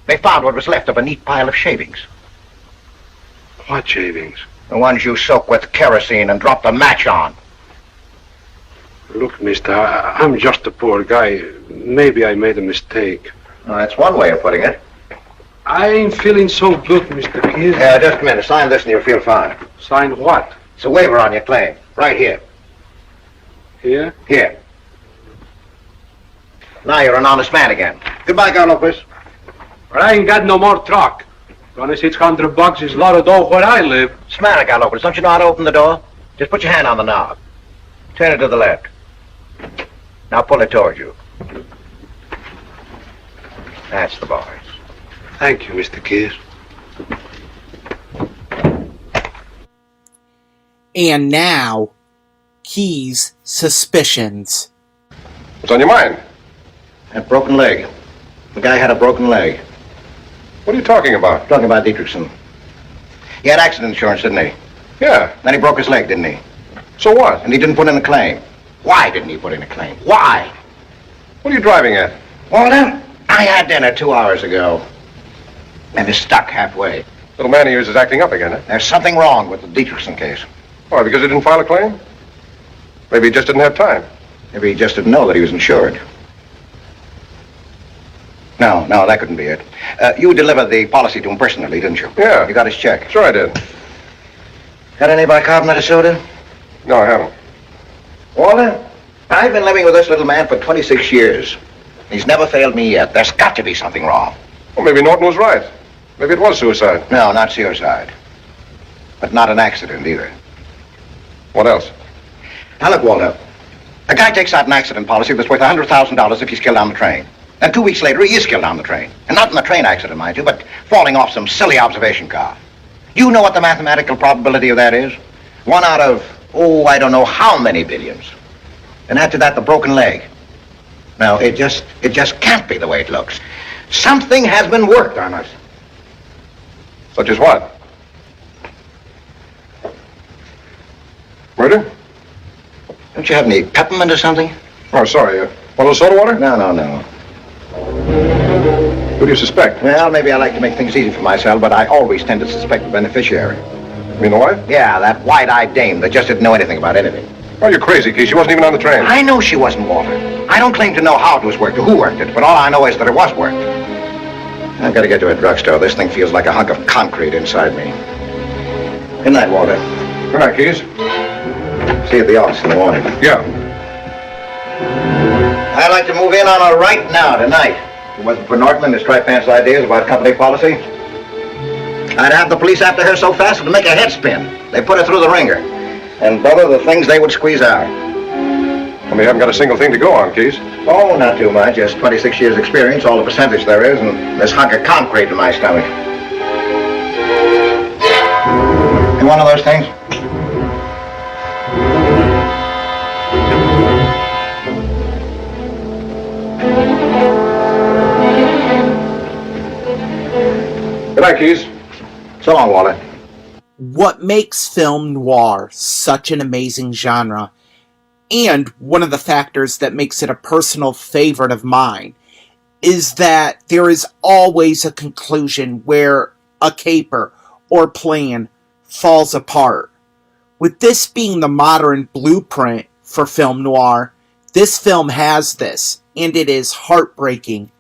Speaker 17: They found what was left of a neat pile of shavings.
Speaker 18: What shavings?
Speaker 17: The ones you soak with kerosene and drop the match on.
Speaker 18: Look, mister, I'm just a poor guy. Maybe I made a mistake.
Speaker 17: Well, that's one way of putting it.
Speaker 18: I ain't feeling so good, Mr. Keyes.
Speaker 17: Yeah, just a minute. Sign this and you'll feel fine.
Speaker 18: Sign what?
Speaker 17: It's a waiver on your claim. Right here.
Speaker 18: Here?
Speaker 17: Here. Now you're an honest man again. Goodbye, Garlopez.
Speaker 18: But I ain't got no more truck. $2,600 is a lot of dough where I live.
Speaker 17: What's the matter, Garlopez? Don't you know how to open the door? Just put your hand on the knob. Turn it to the left. Now pull it towards you. That's the bars.
Speaker 18: Thank you, Mr. Keyes.
Speaker 15: And now, Keyes' suspicions.
Speaker 14: What's on your mind?
Speaker 17: That broken leg. The guy had a broken leg.
Speaker 14: What are you talking about?
Speaker 17: Talking about Dietrichson. He had accident insurance, didn't he?
Speaker 14: Yeah.
Speaker 17: Then he broke his leg, didn't he?
Speaker 14: So what?
Speaker 17: And he didn't put in a claim. Why didn't he put in a claim? Why?
Speaker 14: What are you driving at?
Speaker 17: Walter, I had dinner 2 hours ago. And is stuck halfway.
Speaker 14: Little man of yours is acting up again, huh?
Speaker 17: There's something wrong with the Dietrichson case.
Speaker 14: Why, because he didn't file a claim? Maybe he just didn't have time.
Speaker 17: Maybe he just didn't know that he was insured. No, that couldn't be it. You delivered the policy to him personally, didn't you?
Speaker 14: Yeah.
Speaker 17: You got his check?
Speaker 14: Sure I did.
Speaker 17: Got any bicarbonate of soda?
Speaker 14: No, I haven't.
Speaker 17: Walter, I've been living with this little man for 26 years. He's never failed me yet. There's got to be something wrong.
Speaker 14: Well, maybe Norton was right. Maybe it was suicide.
Speaker 17: No, not suicide. But not an accident either.
Speaker 14: What else?
Speaker 17: Now look, Walter. A guy takes out an accident policy that's worth $100,000 if he's killed on the train. And 2 weeks later, he is killed on the train. And not in a train accident, mind you, but falling off some silly observation car. You know what the mathematical probability of that is? 1 out of, I don't know how many billions. And after that, the broken leg. No, it just can't be the way it looks. Something has been worked on us.
Speaker 14: Such as what? Murder?
Speaker 17: Don't you have any peppermint or something?
Speaker 14: Oh, sorry. Want a little soda water?
Speaker 17: No.
Speaker 14: Who do you suspect?
Speaker 17: Well, maybe I like to make things easy for myself, but I always tend to suspect the beneficiary.
Speaker 14: You mean the wife?
Speaker 17: Yeah, that white-eyed dame that just didn't know anything about anything.
Speaker 14: Oh, you're crazy, Keith. She wasn't even on the train.
Speaker 17: I know she wasn't, Walter. I don't claim to know how it was worked or who worked it, but all I know is that it was worked. I've got to get to a drugstore. This thing feels like a hunk of concrete inside me. Good night, Walter.
Speaker 14: Good night, Keith.
Speaker 17: See you at the office in the morning.
Speaker 14: Yeah.
Speaker 17: I'd like to move in on her right now, tonight. If it wasn't for Norton and his tri-pants ideas about company policy, I'd have the police after her so fast it would make her head spin. They put her through the ringer. And, brother, the things they would squeeze out.
Speaker 14: Well, they haven't got a single thing to go on, Keith.
Speaker 17: Oh, not too much. Just 26 years experience, all the percentage there is, and this hunk of concrete in my stomach. You want one of those things?
Speaker 14: Good night, Keys.
Speaker 17: So long, Walter.
Speaker 15: What makes film noir such an amazing genre, and one of the factors that makes it a personal favorite of mine, is that there is always a conclusion where a caper or plan falls apart. With this being the modern blueprint for film noir, this film has this, and it is heartbreaking,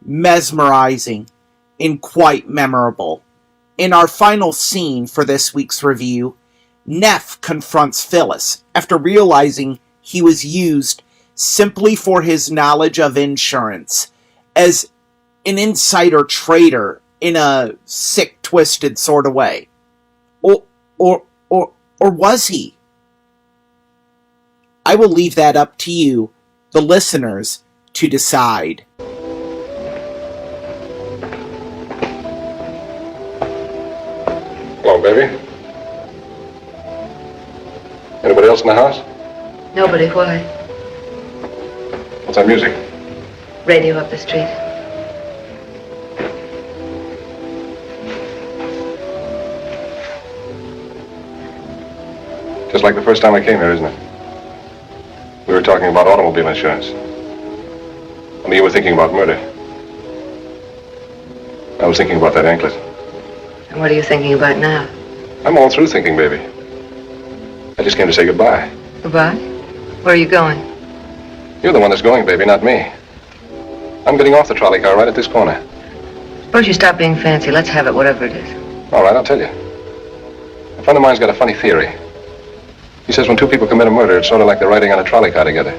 Speaker 15: mesmerizing, and quite memorable. In our final scene for this week's review, Neff confronts Phyllis after realizing he was used simply for his knowledge of insurance as an insider trader in a sick, twisted sort of way. Or was he? I will leave that up to you, the listeners, to decide.
Speaker 14: Hello, baby. Anybody else in the house?
Speaker 16: Nobody, why?
Speaker 14: What's that music?
Speaker 16: Radio up the street.
Speaker 14: Just like the first time I came here, isn't it? We were talking about automobile insurance. Only you were thinking about murder. I was thinking about that anklet.
Speaker 16: And what are you thinking about now?
Speaker 14: I'm all through thinking, baby. I just came to say goodbye.
Speaker 16: Goodbye? Where are you going?
Speaker 14: You're the one that's going, baby, not me. I'm getting off the trolley car right at this corner.
Speaker 16: Suppose you stop being fancy. Let's have it, whatever it is.
Speaker 14: All right, I'll tell you. A friend of mine's got a funny theory. He says when two people commit a murder, it's sort of like they're riding on a trolley car together.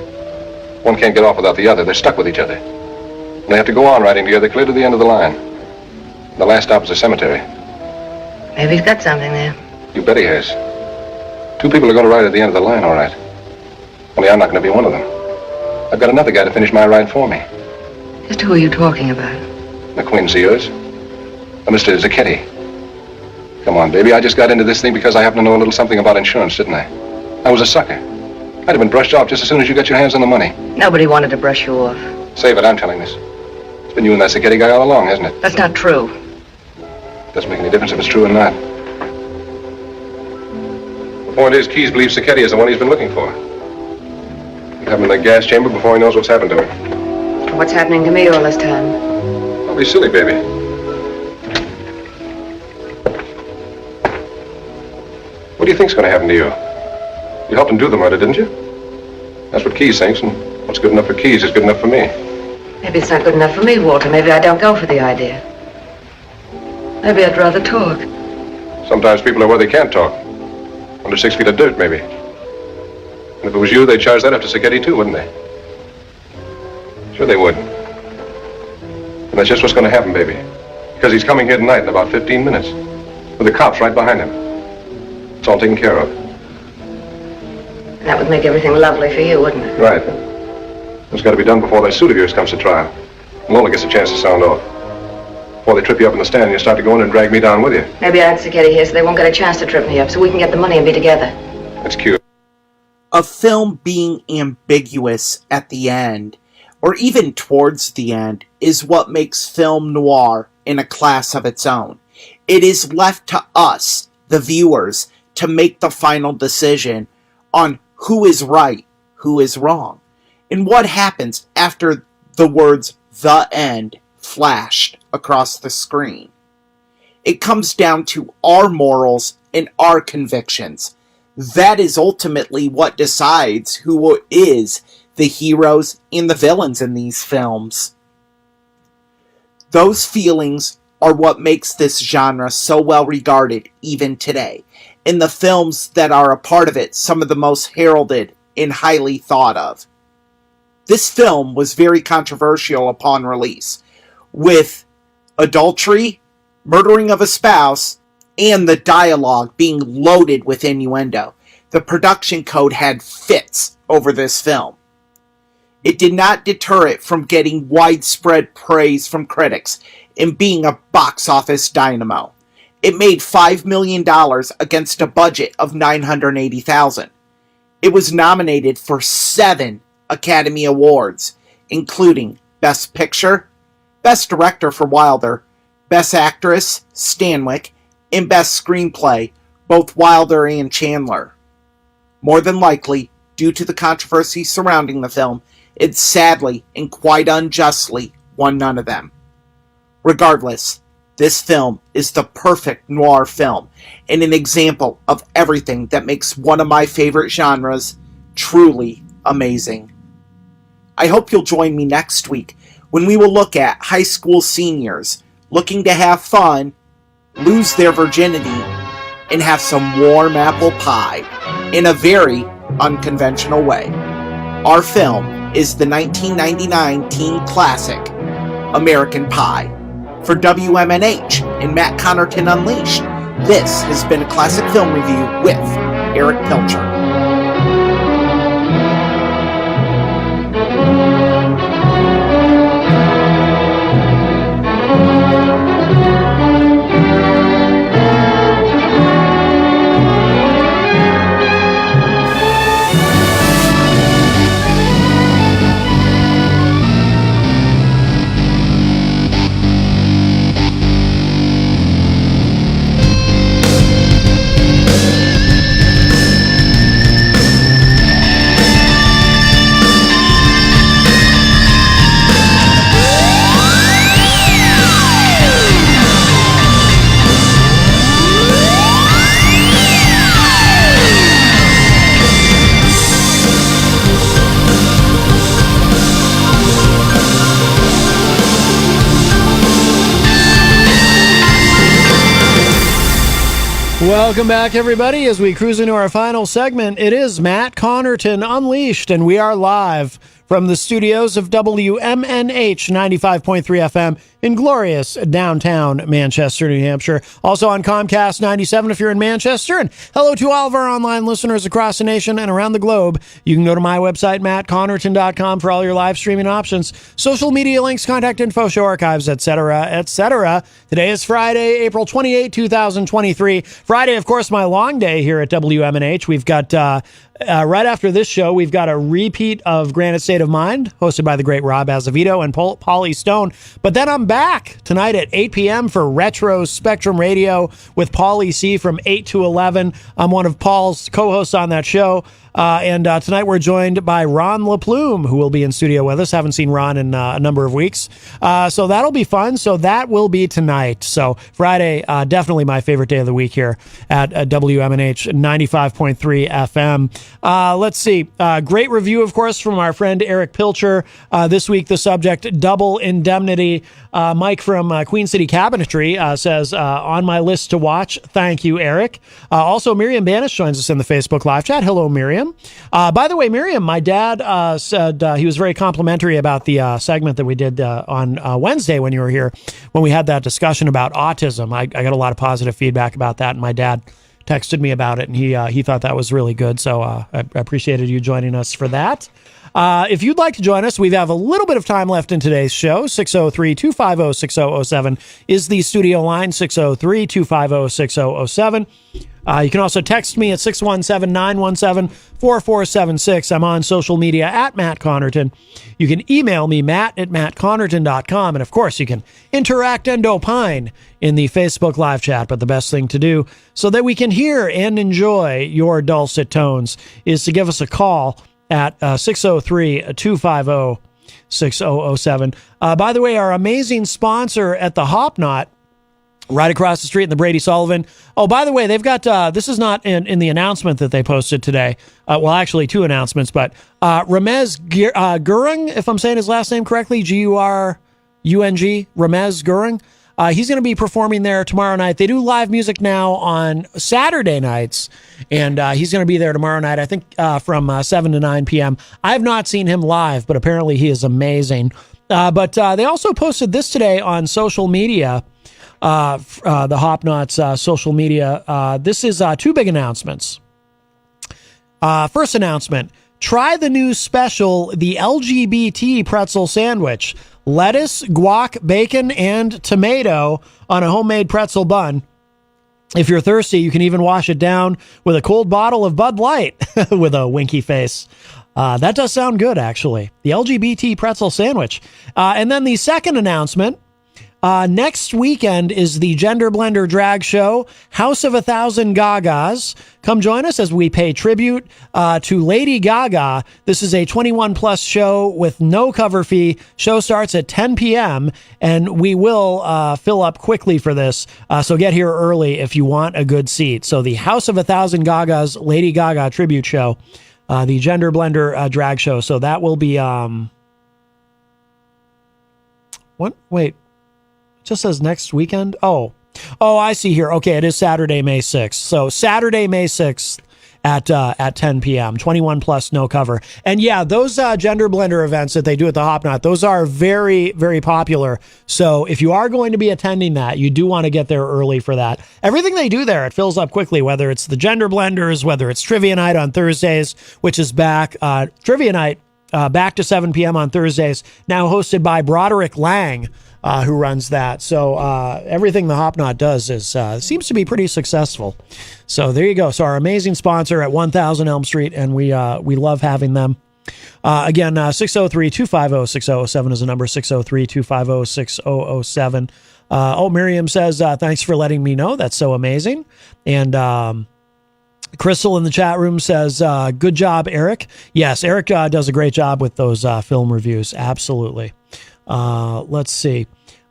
Speaker 14: One can't get off without the other. They're stuck with each other. And they have to go on riding together clear to the end of the line. The last stop is a cemetery.
Speaker 16: Maybe he's got something there.
Speaker 14: You bet he has. Two people are going to ride at the end of the line, all right. Only I'm not going to be one of them. I've got another guy to finish my ride for me.
Speaker 16: Just who are you talking about?
Speaker 14: The acquaintance of yours. Mr. Zacchetti. Come on, baby. I just got into this thing because I happen to know a little something about insurance, didn't I? I was a sucker. I'd have been brushed off just as soon as you got your hands on the money.
Speaker 16: Nobody wanted to brush you off.
Speaker 14: Save it, I'm telling this. It's been you and that Zacchetti guy all along, hasn't it?
Speaker 16: That's not true.
Speaker 14: Doesn't make any difference if it's true or not. The point is, Keyes believes Zacchetti is the one he's been looking for. He'll have him in the gas chamber before he knows what's happened to him.
Speaker 16: What's happening to me all this time?
Speaker 14: Don't be silly, baby. What do you think's going to happen to you? You helped him do the murder, didn't you? That's what Keyes thinks, and what's good enough for Keyes is good enough for me.
Speaker 16: Maybe it's not good enough for me, Walter. Maybe I don't go for the idea. Maybe I'd rather talk.
Speaker 14: Sometimes people are where they can't talk. Under 6 feet of dirt, maybe. And if it was you, they'd charge that up to Sacchetti, too, wouldn't they? Sure they would. And that's just what's going to happen, baby. Because he's coming here tonight in about 15 minutes. With the cops right behind him. It's all taken care of.
Speaker 16: That would make everything lovely for you, wouldn't it?
Speaker 14: Right. It's got to be done before that suit of yours comes to trial. Lola gets a chance to sound off. Before they trip you up in the stand and you start to go in and drag me down with you.
Speaker 16: Maybe I had Sacchetti here so they won't get a chance to trip me up, so we can get the money and be together.
Speaker 14: That's cute.
Speaker 15: A film being ambiguous at the end, or even towards the end, is what makes film noir in a class of its own. It is left to us, the viewers, to make the final decision on who is right, who is wrong, and what happens after the words "the end" flashed across the screen. It comes down to our morals and our convictions. That is ultimately what decides who is the heroes and the villains in these films. Those feelings are what makes this genre so well regarded even today, and the films that are a part of it some of the most heralded and highly thought of. This film was very controversial upon release, with adultery, murdering of a spouse, and the dialogue being loaded with innuendo. The production code had fits over this film. It did not deter it from getting widespread praise from critics and being a box office dynamo. It made $5 million against a budget of $980,000. It was nominated for 7 Academy Awards, including Best Picture, Best Director for Wilder, Best Actress, Stanwyck, and Best Screenplay, both Wilder and Chandler. More than likely, due to the controversy surrounding the film, it sadly and quite unjustly won none of them. Regardless, this film is the perfect noir film and an example of everything that makes one of my favorite genres truly amazing. I hope you'll join me next week when we will look at high school seniors looking to have fun, lose their virginity, and have some warm apple pie in a very unconventional way. Our film is the 1999 teen classic, American Pie. For WMNH and Matt Connarton Unleashed, this has been a classic film review with Erich Pilcher.
Speaker 2: Welcome back, everybody. As we cruise into our final segment, it is Matt Connarton Unleashed, and we are live from the studios of WMNH 95.3 FM in glorious downtown Manchester, New Hampshire. Also on Comcast 97 if you're in Manchester. And hello to all of our online listeners across the nation and around the globe. You can go to my website, mattconnerton.com, for all your live streaming options, social media links, contact info, show archives, etc., etc. Today is Friday, April 28, 2023. Friday, of course, my long day here at WMNH. We've got... right after this show, we've got a repeat of Granite State of Mind, hosted by the great Rob Azevedo and Pauly Stone. But then I'm back tonight at 8 p.m. for Retro Spectrum Radio with Pauly C from 8 to 11. I'm one of Paul's co-hosts on that show. And tonight we're joined by Ron LaPlume, who will be in studio with us. Haven't seen Ron in a number of weeks. So that'll be fun. So that will be tonight. So Friday, definitely my favorite day of the week here at WMNH 95.3 FM. Let's see. Great review, of course, from our friend Erich Pilcher. This week, the subject, double indemnity. Mike from Queen City Cabinetry says, on my list to watch. Thank you, Erich. Also, Miriam Banish joins us in the Facebook live chat. Hello, Miriam. By the way, Miriam, my dad said he was very complimentary about the segment that we did on Wednesday when you were here, when we had that discussion about autism. I got a lot of positive feedback about that, and my dad texted me about it, and he thought that was really good. So I appreciated you joining us for that. If you'd like to join us, we have a little bit of time left in today's show. 603-250-6007 is the studio line, 603-250-6007. You can also text me at 617-917-4476. I'm on social media at Matt Connarton. You can email me, matt@mattconnerton.com. And of course, you can interact and opine in the Facebook live chat. But the best thing to do so that we can hear and enjoy your dulcet tones is to give us a call at 603-250-6007. By the way, our amazing sponsor at the Hop Knot, right across the street in the Brady Sullivan. Oh, by the way, they've got, this is not in the announcement that they posted today. Well, actually, two announcements, but Ramez Gurung, if I'm saying his last name correctly, Gurung, Ramez Gurung. He's going to be performing there tomorrow night. They do live music now on Saturday nights, and he's going to be there tomorrow night, I think from 7 to 9 p.m. I have not seen him live, but apparently he is amazing. But they also posted this today on social media, the Hop Knots social media. This is two big announcements. First announcement, try the new special, the LGBT pretzel sandwich. Lettuce, guac, bacon, and tomato on a homemade pretzel bun. If you're thirsty, you can even wash it down with a cold bottle of Bud Light with a winky face. That does sound good, actually. The LGBT pretzel sandwich. And then the second announcement, next weekend is the Gender Blender Drag Show, House of 1,000 Gagas. Come join us as we pay tribute to Lady Gaga. This is a 21-plus show with no cover fee. Show starts at 10 p.m., and we will fill up quickly for this. So get here early if you want a good seat. So the House of 1,000 Gagas Lady Gaga tribute show, the Gender Blender Drag Show. So that will be... What? Wait. Just says next weekend. Oh, I see here. Okay, it is Saturday, May 6th. So Saturday, May 6th at 10 p.m. 21 plus, no cover. And yeah, those Gender Blender events that they do at the Hop Knot, those are very, very popular. So if you are going to be attending that, you do want to get there early for that. Everything they do there, it fills up quickly, whether it's the Gender Blenders, whether it's Trivia Night on Thursdays, which is back. Trivia Night back to 7 p.m. on Thursdays, now hosted by Broderick Lang, who runs that. So everything the Hop Knot does is seems to be pretty successful. So there you go. So our amazing sponsor at 1000 Elm Street, and we love having them. Again, 603-250-6007 is the number, 603-250-6007. Miriam says, thanks for letting me know. That's so amazing. And Crystal in the chat room says, good job, Erich. Yes, Erich does a great job with those film reviews. Absolutely. Let's see.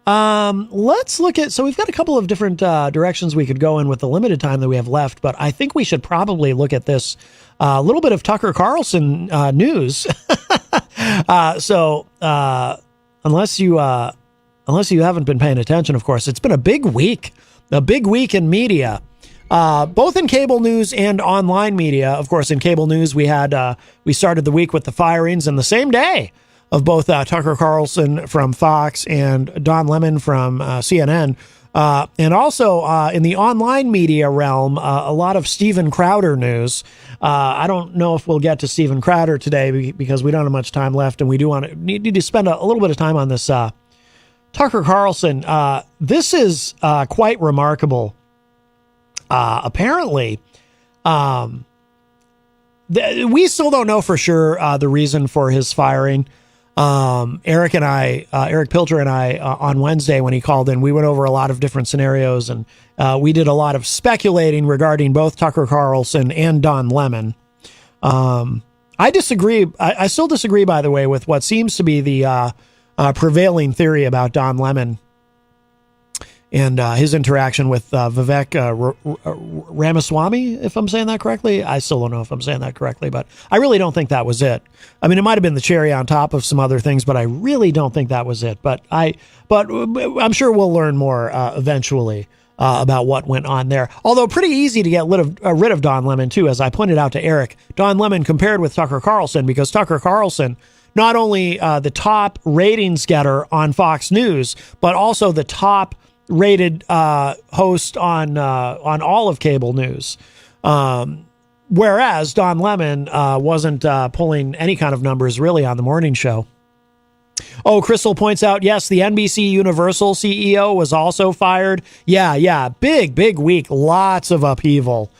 Speaker 2: Let's look at, so we've got a couple of different directions we could go in with the limited time that we have left, but I think we should probably look at this a little bit of Tucker Carlson news. Unless you haven't been paying attention, of course, it's been a big week in media. Both in cable news and online media. Of course, in cable news, we started the week with the firings, and the same day of both Tucker Carlson from Fox and Don Lemon from CNN. And also in the online media realm, a lot of Steven Crowder news. I don't know if we'll get to Steven Crowder today because we don't have much time left, and we do need to spend a little bit of time on this Tucker Carlson. This is quite remarkable. Apparently, we still don't know for sure the reason for his firing. Erich Pilcher and I, on Wednesday when he called in, we went over a lot of different scenarios, and we did a lot of speculating regarding both Tucker Carlson and Don Lemon. I disagree. I still disagree, by the way, with what seems to be the prevailing theory about Don Lemon and his interaction with Vivek Ramaswamy, if I'm saying that correctly. I still don't know if I'm saying that correctly, but I really don't think that was it. I mean, it might have been the cherry on top of some other things, but I really don't think that was it. But I'm sure we'll learn more eventually about what went on there. Although pretty easy to get rid of Don Lemon too, as I pointed out to Erich. Don Lemon compared with Tucker Carlson, because Tucker Carlson, not only the top ratings getter on Fox News, but also the top rated host on all of cable news. Whereas Don Lemon wasn't pulling any kind of numbers really on the morning show. Oh, Crystal points out, yes, the NBC Universal CEO was also fired. Yeah. Big week. Lots of upheaval.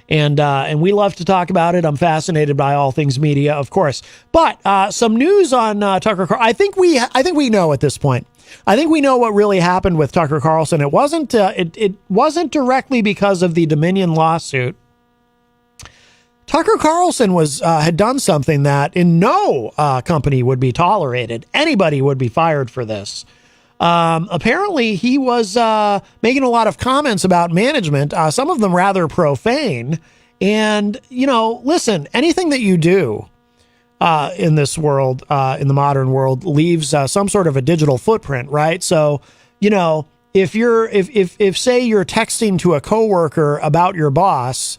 Speaker 2: And we love to talk about it. I'm fascinated by all things media, of course. But some news on Tucker Carlson. I think we know at this point. I think we know what really happened with Tucker Carlson. It wasn't it wasn't directly because of the Dominion lawsuit. Tucker Carlson had done something that in no company would be tolerated. Anybody would be fired for this. Apparently, he was making a lot of comments about management, some of them rather profane. And, listen, anything that you do in this world, in the modern world, leaves some sort of a digital footprint, right? So, if say you're texting to a coworker about your boss,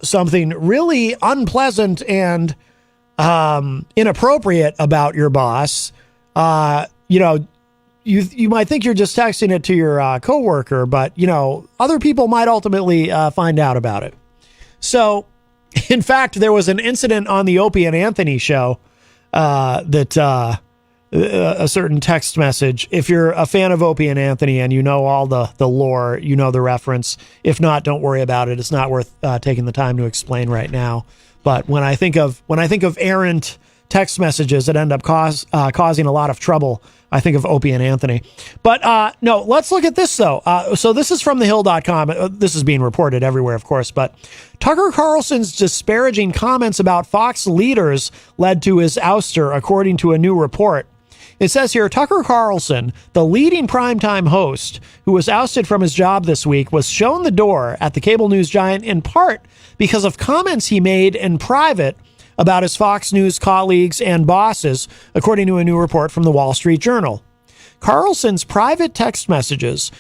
Speaker 2: something really unpleasant and inappropriate about your boss, you might think you're just texting it to your coworker, but other people might ultimately find out about it. So, in fact, there was an incident on the Opie and Anthony show that a certain text message. If you're a fan of Opie and Anthony and you know all the lore, you know the reference. If not, don't worry about it. It's not worth taking the time to explain right now. But when I think of errant text messages that end up causing a lot of trouble, I think of Opie and Anthony. But no, let's look at this, though. So this is from thehill.com. This is being reported everywhere, of course. But Tucker Carlson's disparaging comments about Fox leaders led to his ouster, according to a new report. It says here, Tucker Carlson, the leading primetime host who was ousted from his job this week, was shown the door at the cable news giant in part because of comments he made in private about his Fox News colleagues and bosses, according to a new report from the Wall Street Journal. Carlson's private text messages,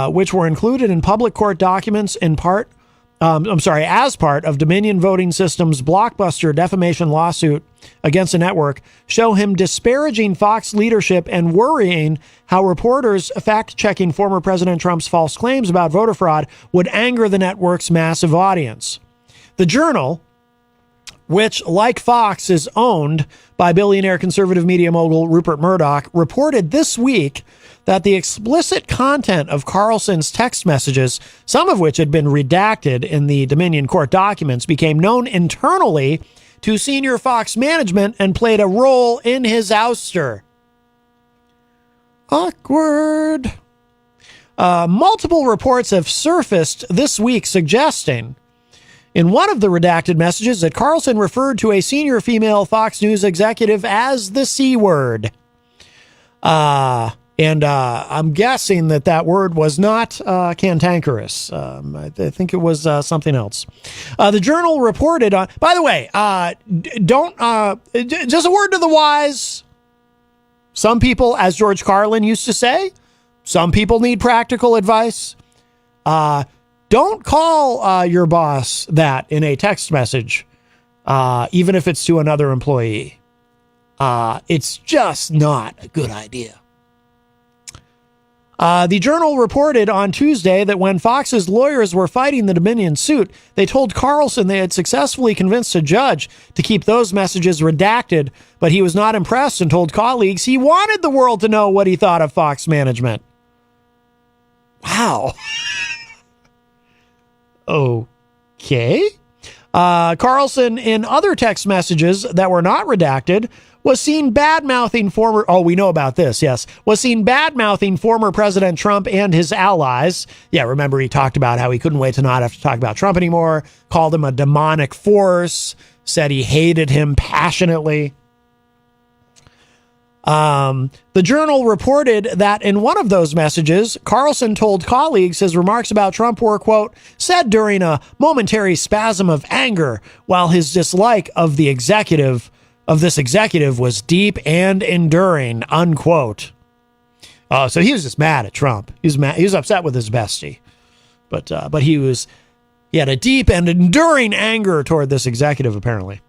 Speaker 2: which were included in public court documents as part of Dominion Voting Systems' blockbuster defamation lawsuit against the network, show him disparaging Fox leadership and worrying how reporters fact-checking former President Trump's false claims about voter fraud would anger the network's massive audience. The Journal, which, like Fox, is owned by billionaire conservative media mogul Rupert Murdoch, reported this week that the explicit content of Carlson's text messages, some of which had been redacted in the Dominion court documents, became known internally to senior Fox management and played a role in his ouster. Awkward. Multiple reports have surfaced this week suggesting, in one of the redacted messages, that Carlson referred to a senior female Fox News executive as the C word. And I'm guessing that word was not cantankerous. I think it was something else. The Journal reported on, by the way, just a word to the wise. Some people, as George Carlin used to say, some people need practical advice. Don't call your boss that in a text message, even if it's to another employee. It's just not a good idea. The Journal reported on Tuesday that when Fox's lawyers were fighting the Dominion suit, they told Carlson they had successfully convinced a judge to keep those messages redacted, but he was not impressed and told colleagues he wanted the world to know what he thought of Fox management. Wow. Okay. Carlson, in other text messages that were not redacted, was seen bad-mouthing former, oh, we know about this, yes, was seen bad-mouthing former President Trump and his allies. Yeah, remember he talked about how he couldn't wait to not have to talk about Trump anymore, called him a demonic force, said he hated him passionately. The Journal reported that in one of those messages, Carlson told colleagues his remarks about Trump were, quote, said during a momentary spasm of anger, while his dislike of this executive was deep and enduring, unquote. So he was just mad at Trump. He was upset with his bestie, but he had a deep and enduring anger toward this executive, apparently.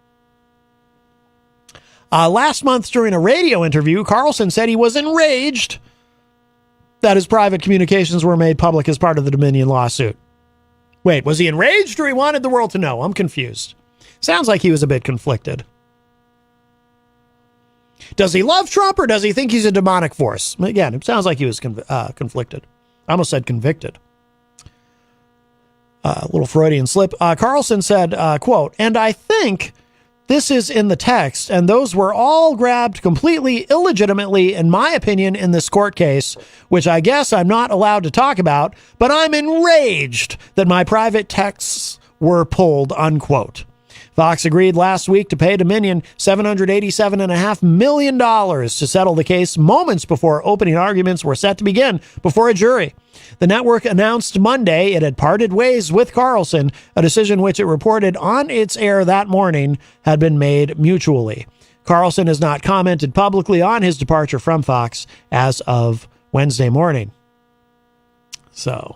Speaker 2: Last month, during a radio interview, Carlson said he was enraged that his private communications were made public as part of the Dominion lawsuit. Wait, was he enraged or he wanted the world to know? I'm confused. Sounds like he was a bit conflicted. Does he love Trump or does he think he's a demonic force? Again, it sounds like he was conflicted. I almost said convicted. Little Freudian slip. Carlson said, quote, and I think this is in the text, and those were all grabbed completely illegitimately, in my opinion, in this court case, which I guess I'm not allowed to talk about, but I'm enraged that my private texts were pulled, unquote. Fox agreed last week to pay Dominion $787.5 million to settle the case moments before opening arguments were set to begin before a jury. The network announced Monday it had parted ways with Carlson, a decision which it reported on its air that morning had been made mutually. Carlson has not commented publicly on his departure from Fox as of Wednesday morning. So,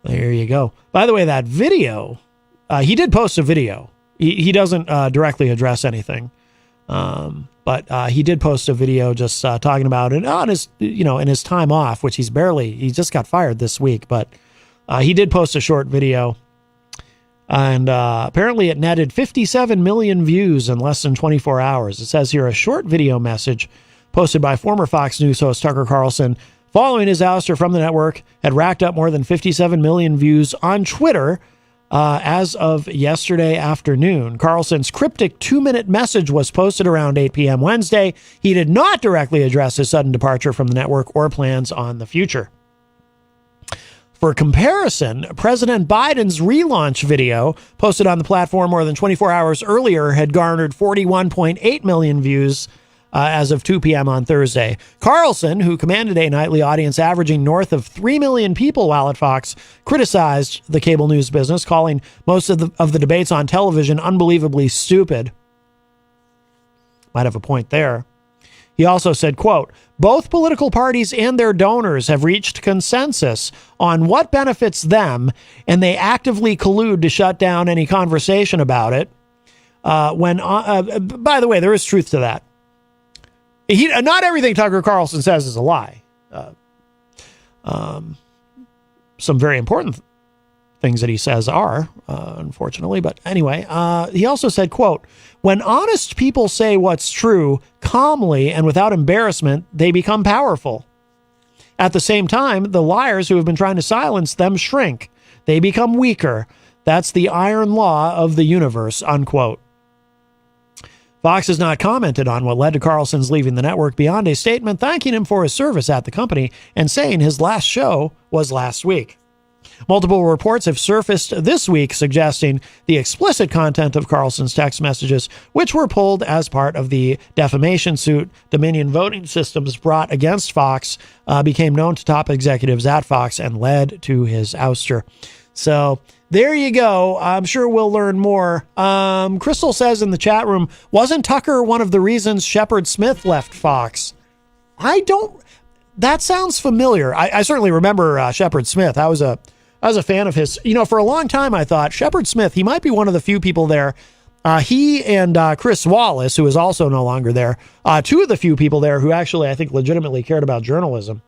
Speaker 2: there you go. By the way, that video, he did post a video. He doesn't directly address anything. But he did post a video just talking about it on his, in his time off, which he just got fired this week. But he did post a short video, and apparently it netted 57 million views in less than 24 hours. It says here a short video message posted by former Fox News host Tucker Carlson following his ouster from the network had racked up more than 57 million views on Twitter as of yesterday afternoon. Carlson's cryptic 2-minute message was posted around 8 p.m. Wednesday. He did not directly address his sudden departure from the network or plans on the future. For comparison, President Biden's relaunch video, posted on the platform more than 24 hours earlier, had garnered 41.8 million views as of 2 p.m. on Thursday. Carlson, who commanded a nightly audience averaging north of 3 million people while at Fox, criticized the cable news business, calling most of the debates on television unbelievably stupid. Might have a point there. He also said, quote, both political parties and their donors have reached consensus on what benefits them, and they actively collude to shut down any conversation about it. By the way, there is truth to that. Not everything Tucker Carlson says is a lie. Some very important things that he says are, unfortunately. But anyway, he also said, quote, when honest people say what's true calmly and without embarrassment, they become powerful. At the same time, the liars who have been trying to silence them shrink. They become weaker. That's the iron law of the universe, unquote. Fox has not commented on what led to Carlson's leaving the network beyond a statement thanking him for his service at the company and saying his last show was last week. Multiple reports have surfaced this week suggesting the explicit content of Carlson's text messages, which were pulled as part of the defamation suit Dominion Voting Systems brought against Fox, became known to top executives at Fox and led to his ouster. So there you go. I'm sure we'll learn more. Crystal says in the chat room, wasn't Tucker one of the reasons Shepard Smith left Fox? That sounds familiar. I certainly remember Shepard Smith. I was a fan of his. For a long time, I thought Shepard Smith, he might be one of the few people there. He and Chris Wallace, who is also no longer there, two of the few people there who actually, I think, legitimately cared about journalism.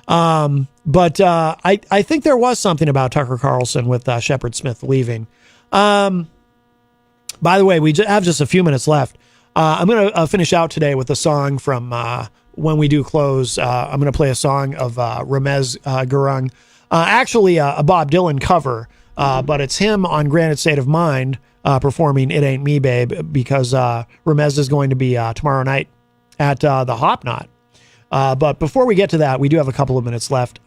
Speaker 2: But I think there was something about Tucker Carlson with Shepard Smith leaving. By the way, we have just a few minutes left. I'm going to finish out today with a song from when we do close. I'm going to play a song of Ramez Gurung. Actually, a Bob Dylan cover, but it's him on Granite State of Mind performing It Ain't Me, Babe, because Remez is going to be tomorrow night at the Hop Knot. But before we get to that, we do have a couple of minutes left.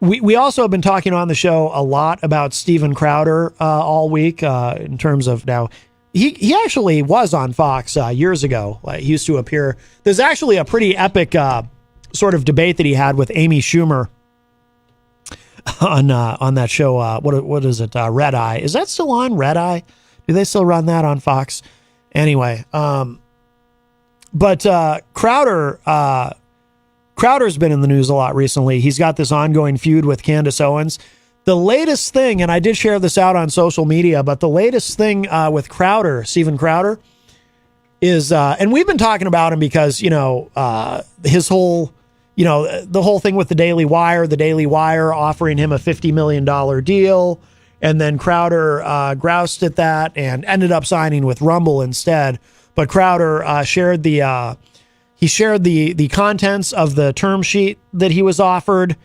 Speaker 2: We also have been talking on the show a lot about Steven Crowder all week in terms of now. He actually was on Fox years ago. He used to appear. There's actually a pretty epic sort of debate that he had with Amy Schumer on that show. What is it? Red Eye. Is that still on? Red Eye? Do they still run that on Fox? Anyway, but Crowder's been in the news a lot recently. He's got this ongoing feud with Candace Owens. The latest thing, and I did share this out on social media, but the latest thing with Crowder, Steven Crowder, is, and we've been talking about him because, his whole, the whole thing with the Daily Wire offering him a $50 million deal, and then Crowder groused at that and ended up signing with Rumble instead. But Crowder shared the contents of the term sheet that he was offered.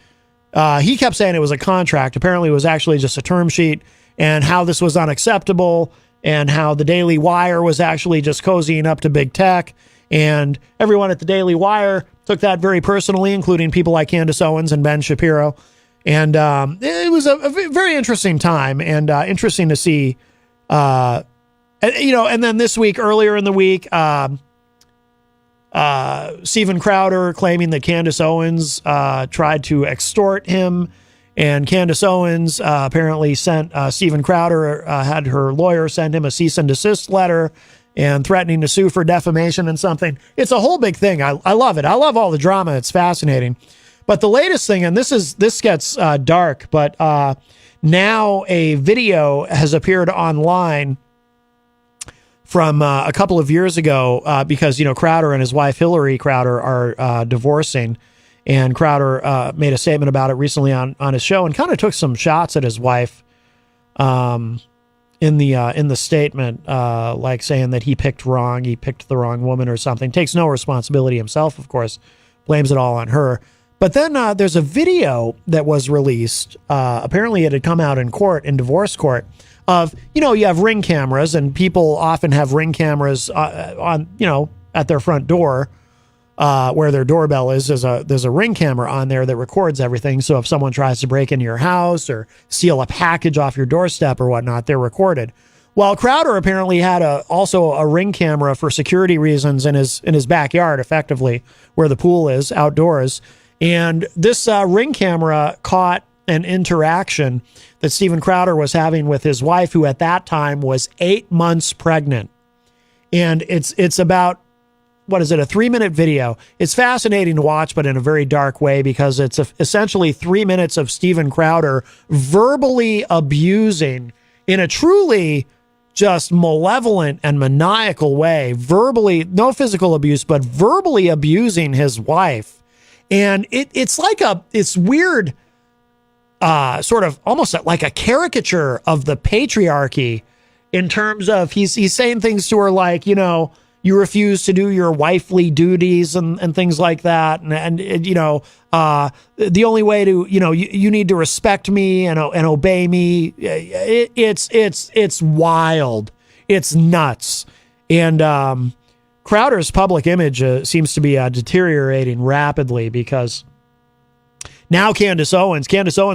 Speaker 2: He kept saying it was a contract. Apparently it was actually just a term sheet, and how this was unacceptable, and how the Daily Wire was actually just cozying up to big tech. And everyone at the Daily Wire took that very personally, including people like Candace Owens and Ben Shapiro. And it was a very interesting time, and interesting to see, and then this week, earlier in the week, Steven Crowder claiming that Candace Owens tried to extort him, and Candace Owens apparently sent Steven Crowder, had her lawyer send him a cease and desist letter and threatening to sue for defamation and something. It's a whole big thing. I love it. I love all the drama. It's fascinating. But the latest thing, and this gets dark, but now a video has appeared online from a couple of years ago, because, Crowder and his wife, Hillary Crowder, are divorcing. And Crowder made a statement about it recently on his show and kind of took some shots at his wife in the statement, like saying that he picked the wrong woman or something. Takes no responsibility himself, of course, blames it all on her. But then there's a video that was released. Apparently it had come out in divorce court, of, you have Ring cameras, and people often have Ring cameras on, at their front door, where their doorbell is. There's a Ring camera on there that records everything. So if someone tries to break into your house or steal a package off your doorstep or whatnot, they're recorded. Well, Crowder apparently had also a Ring camera for security reasons in his backyard, effectively, where the pool is, outdoors. And this Ring camera caught an interaction that Steven Crowder was having with his wife, who at that time was 8 months pregnant. And it's about, a 3-minute video. It's fascinating to watch, but in a very dark way, because it's essentially 3 minutes of Steven Crowder verbally abusing, in a truly just malevolent and maniacal way, verbally, no physical abuse, but verbally abusing his wife. And it's weird, sort of almost like a caricature of the patriarchy, in terms of he's saying things to her like, you refuse to do your wifely duties and things like that. And the only way to, you need to respect me and obey me. It's wild. It's nuts. And Crowder's public image seems to be deteriorating rapidly, because now Candace Owens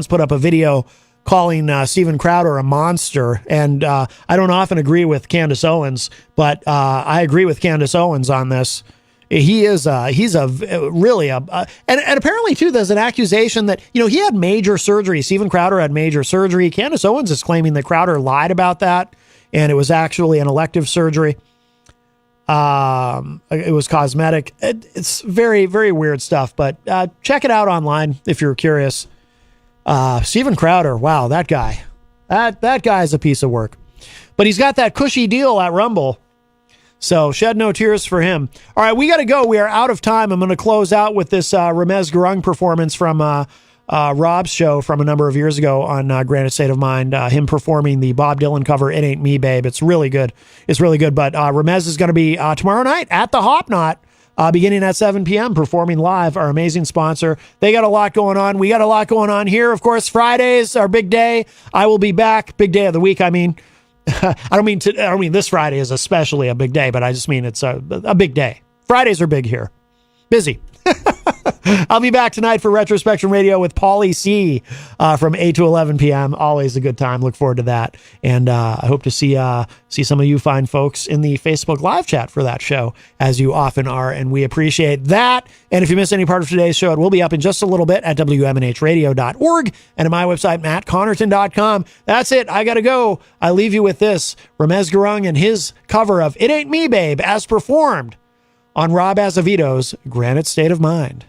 Speaker 2: put up a video calling Steven Crowder a monster. And I don't often agree with Candace Owens, but I agree with Candace Owens on this. He's really and apparently too, there's an accusation that, he had major surgery. Steven Crowder had major surgery. Candace Owens is claiming that Crowder lied about that, and it was actually an elective surgery. It was cosmetic. It's very, very weird stuff, but check it out online if you're curious. Steven Crowder, wow, that guy. That guy's a piece of work. But he's got that cushy deal at Rumble. So shed no tears for him. All right, we got to go. We are out of time. I'm going to close out with this Remez Gurung performance from Rob's show from a number of years ago on Granite State of Mind. Him performing the Bob Dylan cover, It Ain't Me, Babe. It's really good. It's really good. But Remez is going to be tomorrow night at the Hop Knot, beginning at 7 p.m., performing live, our amazing sponsor. They got a lot going on. We got a lot going on here. Of course, Fridays, our big day. I will be back. Big day of the week, I mean. I don't mean this Friday is especially a big day, but I just mean it's a big day. Fridays are big here. Busy. I'll be back tonight for Retrospectrum Radio with Pauly C from 8 to 11 p.m. Always a good time. Look forward to that. And I hope to see some of you fine folks in the Facebook live chat for that show, as you often are, and we appreciate that. And if you missed any part of today's show, it will be up in just a little bit at WMNHradio.org and at my website, MattConnarton.com. That's it. I got to go. I leave you with this. Ramez Garung and his cover of It Ain't Me, Babe, as performed on Rob Azevedo's Granite State of Mind.